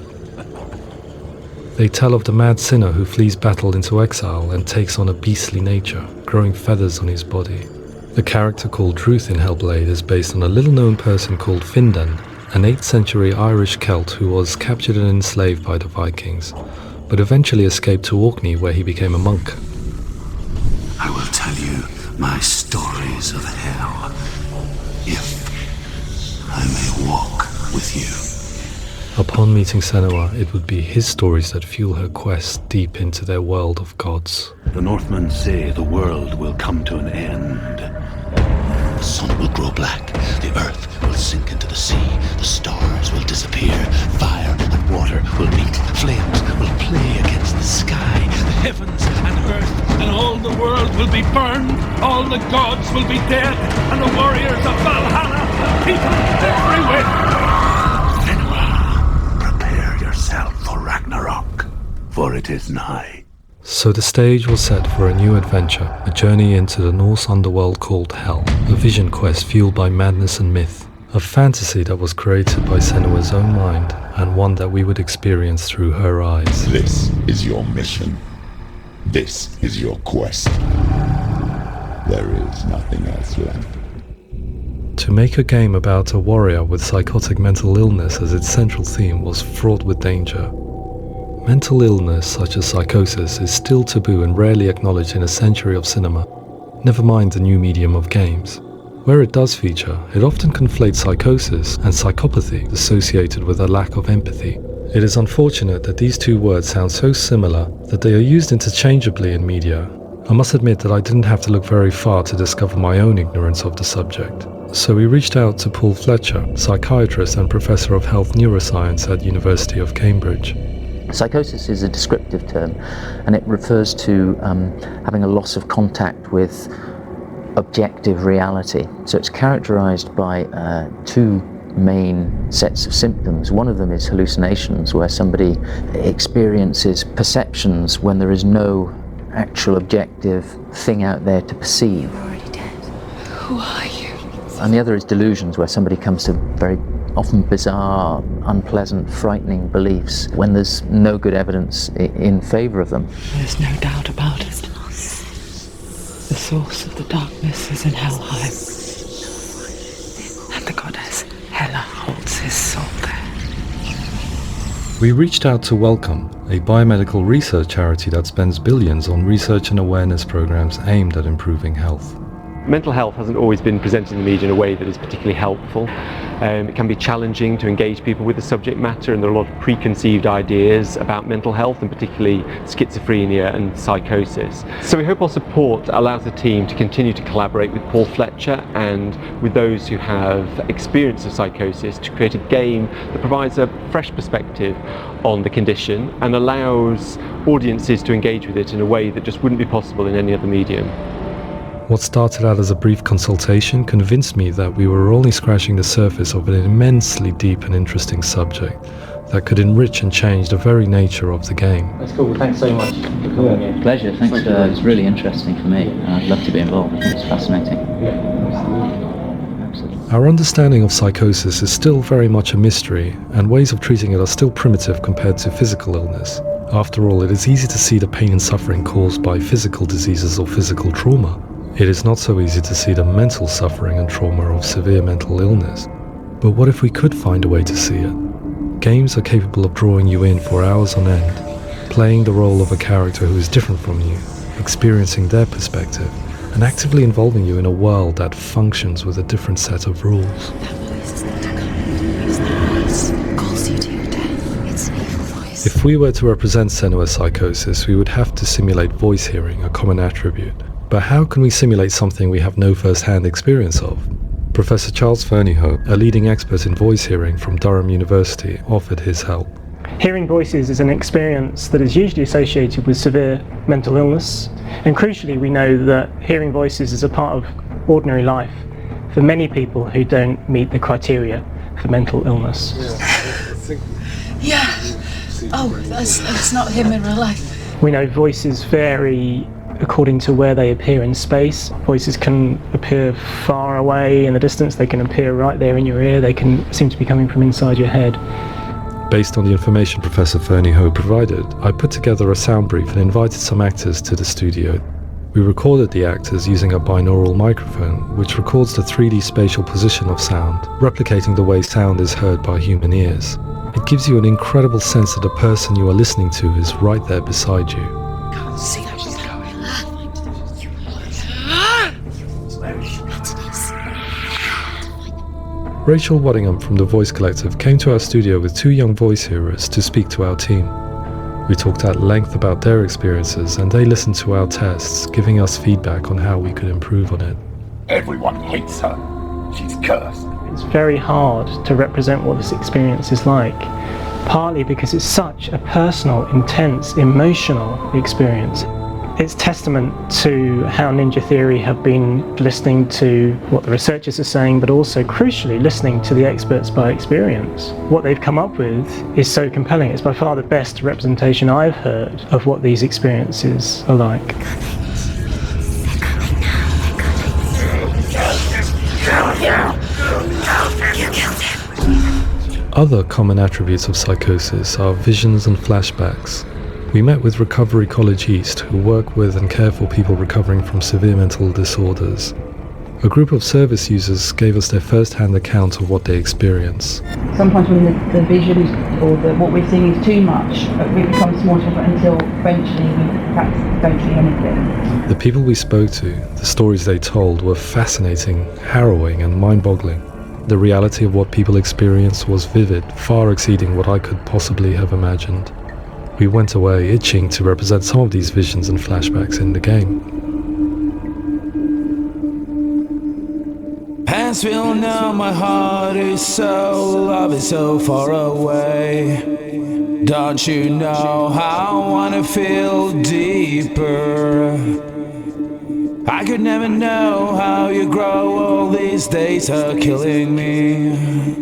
They tell of the mad sinner who flees battle into exile and takes on a beastly nature, growing feathers on his body. The character called Druth in Hellblade is based on a little-known person called Findan, an 8th century Irish Celt who was captured and enslaved by the Vikings, but eventually escaped to Orkney where he became a monk. I will tell you my stories of hell, if I may walk with you. Upon meeting Senua, it would be his stories that fuel her quest deep into their world of gods. The Northmen say the world will come to an end. The sun will grow black, the earth will sink into the sea, the stars will disappear, fire and water will meet, flames will play against the sky, the heavens and earth and all the world will be burned, all the gods will be dead, and the warriors of Valhalla, and people everywhere. Prepare yourself for Ragnarok, for it is nigh. So the stage was set for a new adventure, a journey into the Norse underworld called Hell, a vision quest fueled by madness and myth, a fantasy that was created by Senua's own mind, and one that we would experience through her eyes. This is your mission. This is your quest. There is nothing else left. To make a game about a warrior with psychotic mental illness as its central theme was fraught with danger. Mental illness, such as psychosis, is still taboo and rarely acknowledged in a century of cinema, never mind the new medium of games. Where it does feature, it often conflates psychosis and psychopathy associated with a lack of empathy. It is unfortunate that these two words sound so similar that they are used interchangeably in media. I must admit that I didn't have to look very far to discover my own ignorance of the subject. So we reached out to Paul Fletcher, psychiatrist and professor of health neuroscience at University of Cambridge. Psychosis is a descriptive term, and it refers to having a loss of contact with objective reality. So it's characterized by two main sets of symptoms. One of them is hallucinations, where somebody experiences perceptions when there is no actual objective thing out there to perceive. You're already dead. Who are you? And the other is delusions, where somebody comes to very often bizarre, unpleasant, frightening beliefs when there's no good evidence in favor of them. There's no doubt about it. The source of the darkness is in Helheim, and the goddess Hela holds his soul there. We reached out to Welcome, a biomedical research charity that spends billions on research and awareness programs aimed at improving health. Mental health hasn't always been presented in the media in a way that is particularly helpful. It can be challenging to engage people with the subject matter, and there are a lot of preconceived ideas about mental health, and particularly schizophrenia and psychosis. So we hope our support allows the team to continue to collaborate with Paul Fletcher and with those who have experience of psychosis to create a game that provides a fresh perspective on the condition and allows audiences to engage with it in a way that just wouldn't be possible in any other medium. What started out as a brief consultation convinced me that we were only scratching the surface of an immensely deep and interesting subject that could enrich and change the very nature of the game. That's cool. Thanks so much for coming here. Pleasure. Thanks. It's really interesting for me. I'd love to be involved. It's fascinating. Absolutely. Our understanding of psychosis is still very much a mystery, and ways of treating it are still primitive compared to physical illness. After all, it is easy to see the pain and suffering caused by physical diseases or physical trauma. It is not so easy to see the mental suffering and trauma of severe mental illness. But what if we could find a way to see it? Games are capable of drawing you in for hours on end, playing the role of a character who is different from you, experiencing their perspective, and actively involving you in a world that functions with a different set of rules. That voice is not a voice. That voice calls you to your death. It's an evil voice. If we were to represent Senua's psychosis, we would have to simulate voice hearing, a common attribute. But how can we simulate something we have no first-hand experience of? Professor Charles Fernyhough, a leading expert in voice hearing from Durham University, offered his help. Hearing voices is an experience that is usually associated with severe mental illness, and crucially we know that hearing voices is a part of ordinary life for many people who don't meet the criteria for mental illness. Yeah. Oh, that's not him in real life. We know voices vary according to where they appear in space. Voices can appear far away in the distance, they can appear right there in your ear, they can seem to be coming from inside your head. Based on the information Professor Fernie Ho provided, I put together a sound brief and invited some actors to the studio. We recorded the actors using a binaural microphone, which records the 3D spatial position of sound, replicating the way sound is heard by human ears. It gives you an incredible sense that the person you are listening to is right there beside you. Can't see how she's going. Rachel Waddingham from the Voice Collective came to our studio with 2 young voice hearers to speak to our team. We talked at length about their experiences and they listened to our tests, giving us feedback on how we could improve on it. Everyone hates her. She's cursed. It's very hard to represent what this experience is like, partly because it's such a personal, intense, emotional experience. It's testament to how Ninja Theory have been listening to what the researchers are saying, but also, crucially, listening to the experts by experience. What they've come up with is so compelling. It's by far the best representation I've heard of what these experiences are like. Other common attributes of psychosis are visions and flashbacks. We met with Recovery College East, who work with and care for people recovering from severe mental disorders. A group of service users gave us their first-hand account of what they experience. Sometimes when the visions or what we're seeing is too much, it becomes more difficult until eventually we practically don't see anything. The people we spoke to, the stories they told, were fascinating, harrowing and mind-boggling. The reality of what people experienced was vivid, far exceeding what I could possibly have imagined. We went away itching to represent some of these visions and flashbacks in the game. Hands will know my heart is so, love is so far away. Don't you know how I wanna feel deeper? I could never know how you grow, all these days are killing me.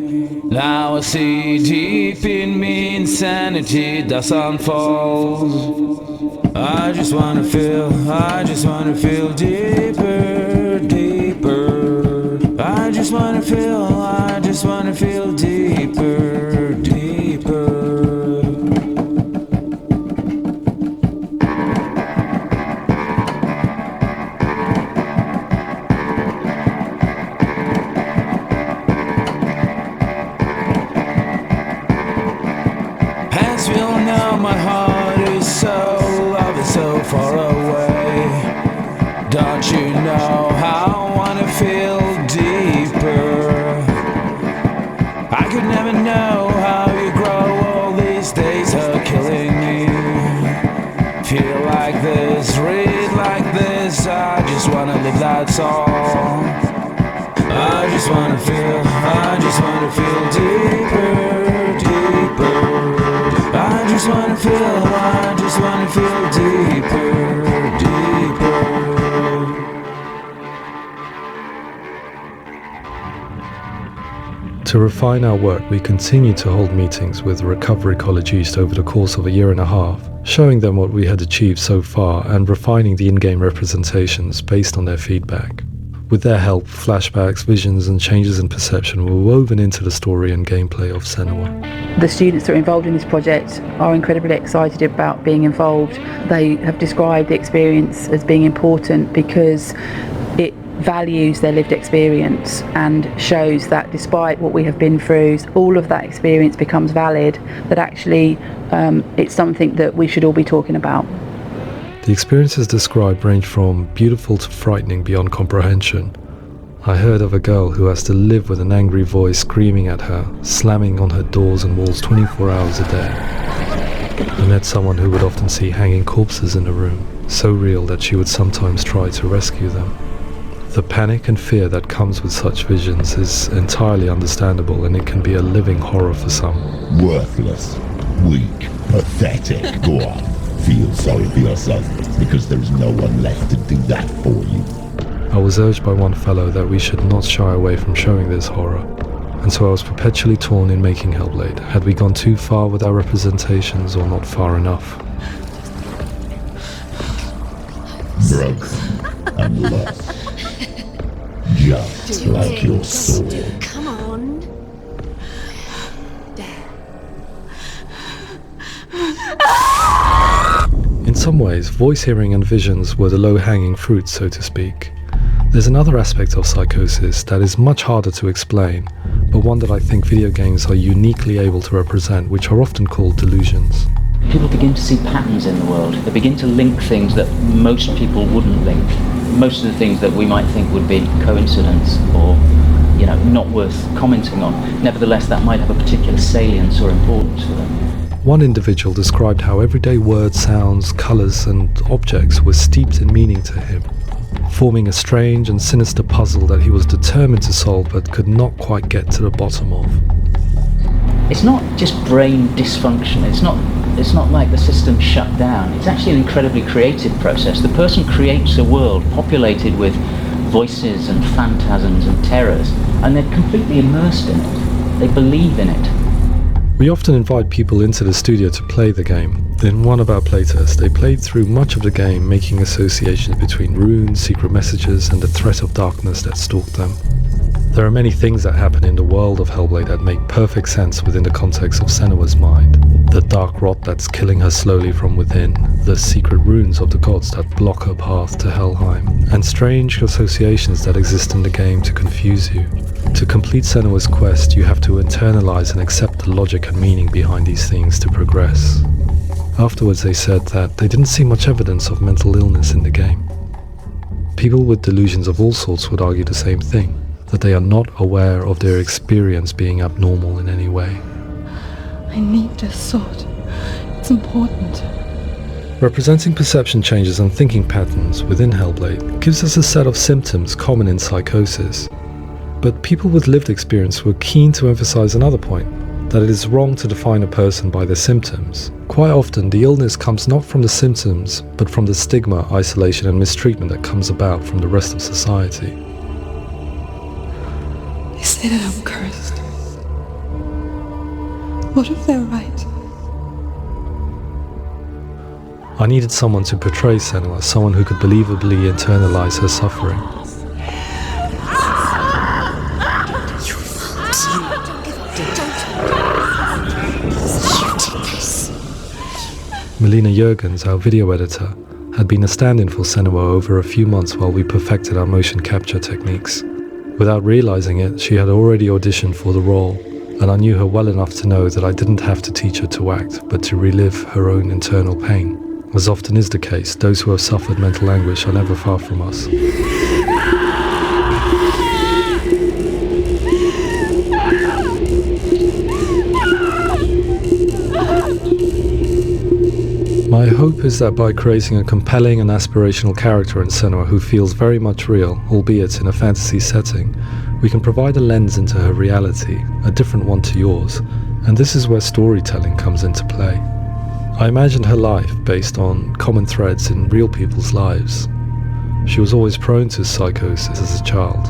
Now I see deep in me insanity does unfold. I just wanna feel deeper, deeper. I just wanna feel deeper, deeper. My heart is so, love is so far away. Don't you know how I wanna feel deeper? I could never know how you grow, all these days are killing me. Feel like this, read like this, I just wanna live, that's all. I just wanna feel deeper, deeper. I just wanna feel deeper, deeper. To refine our work, we continue to hold meetings with Recovery College East over the course of a year and a half, showing them what we had achieved so far and refining the in-game representations based on their feedback. With their help, flashbacks, visions and changes in perception were woven into the story and gameplay of Senua. The students that are involved in this project are incredibly excited about being involved. They have described the experience as being important because it values their lived experience and shows that despite what we have been through, all of that experience becomes valid, that actually it's something that we should all be talking about. The experiences described range from beautiful to frightening beyond comprehension. I heard of a girl who has to live with an angry voice screaming at her, slamming on her doors and walls 24 hours a day. I met someone who would often see hanging corpses in a room, so real that she would sometimes try to rescue them. The panic and fear that comes with such visions is entirely understandable, and it can be a living horror for some. Worthless, weak, pathetic. Go on, feel sorry for yourself, because there's no one left to do that for you. I was urged by one fellow that we should not shy away from showing this horror, and so I was perpetually torn in making Hellblade. Had we gone too far with our representations or not far enough? broken and lost. Just like your soul. Come on. In some ways, voice hearing and visions were the low-hanging fruit, so to speak. There's another aspect of psychosis that is much harder to explain, but one that I think video games are uniquely able to represent, which are often called delusions. People begin to see patterns in the world. They begin to link things that most people wouldn't link. Most of the things that we might think would be coincidence or, not worth commenting on. Nevertheless, that might have a particular salience or importance for them. One individual described how everyday words, sounds, colours and objects were steeped in meaning to him, forming a strange and sinister puzzle that he was determined to solve but could not quite get to the bottom of. It's not just brain dysfunction, it's not like the system shut down. It's actually an incredibly creative process. The person creates a world populated with voices and phantasms and terrors, and they're completely immersed in it. They believe in it. We often invite people into the studio to play the game. In one of our playtests, they played through much of the game, making associations between runes, secret messages, and the threat of darkness that stalked them. There are many things that happen in the world of Hellblade that make perfect sense within the context of Senua's mind. The dark rot that's killing her slowly from within, the secret runes of the gods that block her path to Helheim, and strange associations that exist in the game to confuse you. To complete Senua's quest, you have to internalize and accept the logic and meaning behind these things to progress. Afterwards, they said that they didn't see much evidence of mental illness in the game. People with delusions of all sorts would argue the same thing, that they are not aware of their experience being abnormal in any way. I need this sword. It's important. Representing perception changes and thinking patterns within Hellblade gives us a set of symptoms common in psychosis. But people with lived experience were keen to emphasize another point, that it is wrong to define a person by their symptoms. Quite often, the illness comes not from the symptoms, but from the stigma, isolation and mistreatment that comes about from the rest of society. They say that I'm cursed. What if they're right? I needed someone to portray Senua, someone who could believably internalize her suffering. Melina Jurgens, our video editor, had been a stand-in for Senua over a few months while we perfected our motion capture techniques. Without realizing it, she had already auditioned for the role, and I knew her well enough to know that I didn't have to teach her to act, but to relive her own internal pain. As often is the case, those who have suffered mental anguish are never far from us. My hope is that by creating a compelling and aspirational character in Senua who feels very much real, albeit in a fantasy setting, we can provide a lens into her reality, a different one to yours, and this is where storytelling comes into play. I imagined her life based on common threads in real people's lives. She was always prone to psychosis as a child.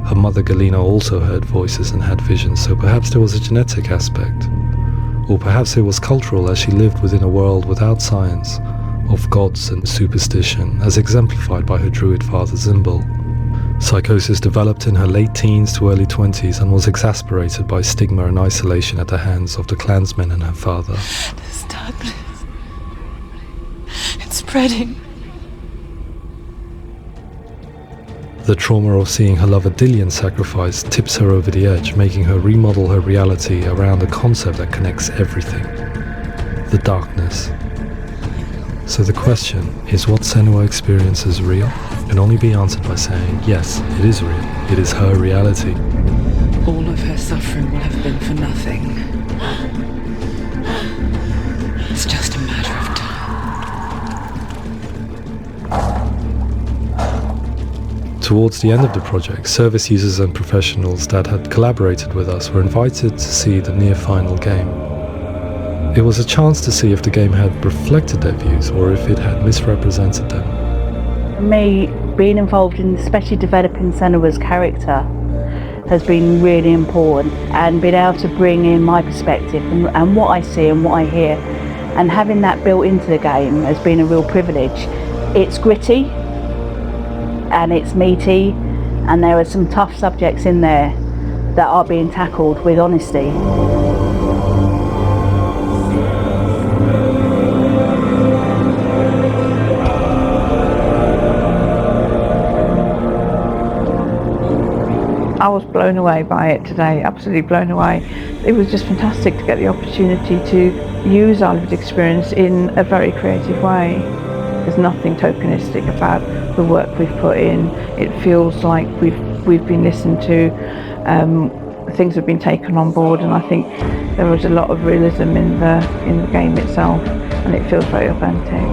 Her mother Galina also heard voices and had visions, so perhaps there was a genetic aspect. Or perhaps it was cultural, as she lived within a world without science, of gods and superstition, as exemplified by her druid father Zimbal. Psychosis developed in her late teens to early 20s and was exacerbated by stigma and isolation at the hands of the clansmen and her father. This darkness, it's spreading. The trauma of seeing her lover Dillian sacrificed tips her over the edge, making her remodel her reality around a concept that connects everything: the darkness. So the question, is what Senua experiences real? Can only be answered by saying, yes, it is real. It is her reality. All of her suffering will have been for nothing. It's just a matter of time. Towards the end of the project, service users and professionals that had collaborated with us were invited to see the near-final game. It was a chance to see if the game had reflected their views or if it had misrepresented them. For me, being involved in especially developing Senua's character has been really important, and being able to bring in my perspective and what I see and what I hear and having that built into the game has been a real privilege. It's gritty and it's meaty, and there are some tough subjects in there that are being tackled with honesty. I was blown away by it today, absolutely blown away. It was just fantastic to get the opportunity to use our lived experience in a very creative way. There's nothing tokenistic about the work we've put in. It feels like we've been listened to, things have been taken on board, and I think there was a lot of realism in the game itself, and it feels very authentic.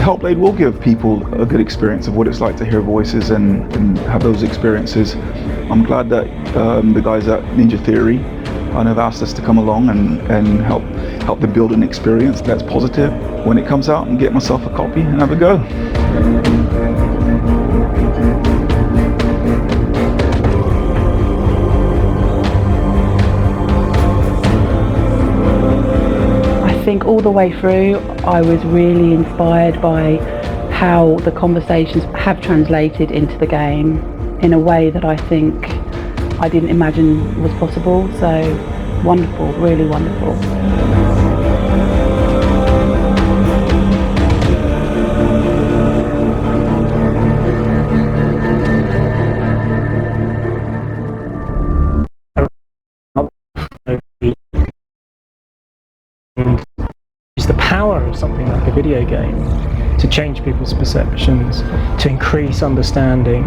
Hellblade will give people a good experience of what it's like to hear voices and have those experiences. I'm glad that the guys at Ninja Theory have asked us to come along and help them build an experience that's positive when it comes out, and get myself a copy and have a go. I think all the way through I was really inspired by how the conversations have translated into the game in a way that I think I didn't imagine was possible. So wonderful, really wonderful. Use the power of something like a video game to change people's perceptions, to increase understanding,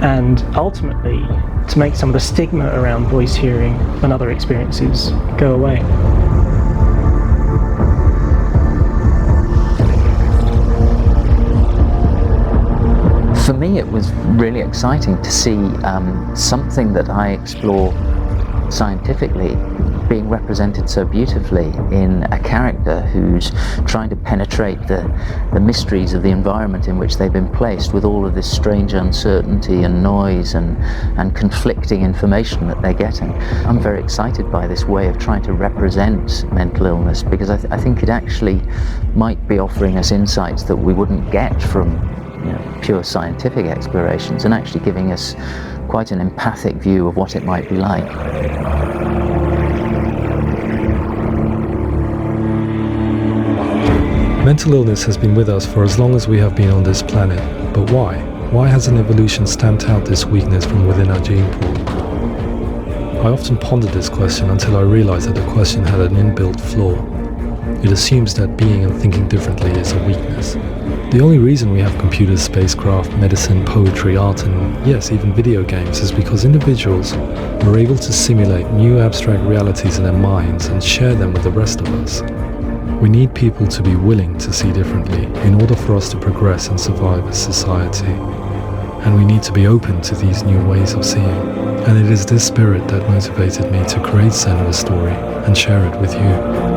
and ultimately to make some of the stigma around voice hearing and other experiences go away. For me, it was really exciting to see something that I explore scientifically being represented so beautifully in a character who's trying to penetrate the mysteries of the environment in which they've been placed, with all of this strange uncertainty and noise and conflicting information that they're getting. I'm very excited by this way of trying to represent mental illness, because I think it actually might be offering us insights that we wouldn't get from pure scientific explorations, and actually giving us quite an empathic view of what it might be like. Mental illness has been with us for as long as we have been on this planet, but why? Why hasn't evolution stamped out this weakness from within our gene pool? I often pondered this question until I realized that the question had an inbuilt flaw. It assumes that being and thinking differently is a weakness. The only reason we have computers, spacecraft, medicine, poetry, art, and yes, even video games is because individuals were able to simulate new abstract realities in their minds and share them with the rest of us. We need people to be willing to see differently in order for us to progress and survive as society. And we need to be open to these new ways of seeing. And it is this spirit that motivated me to create Senua's story and share it with you.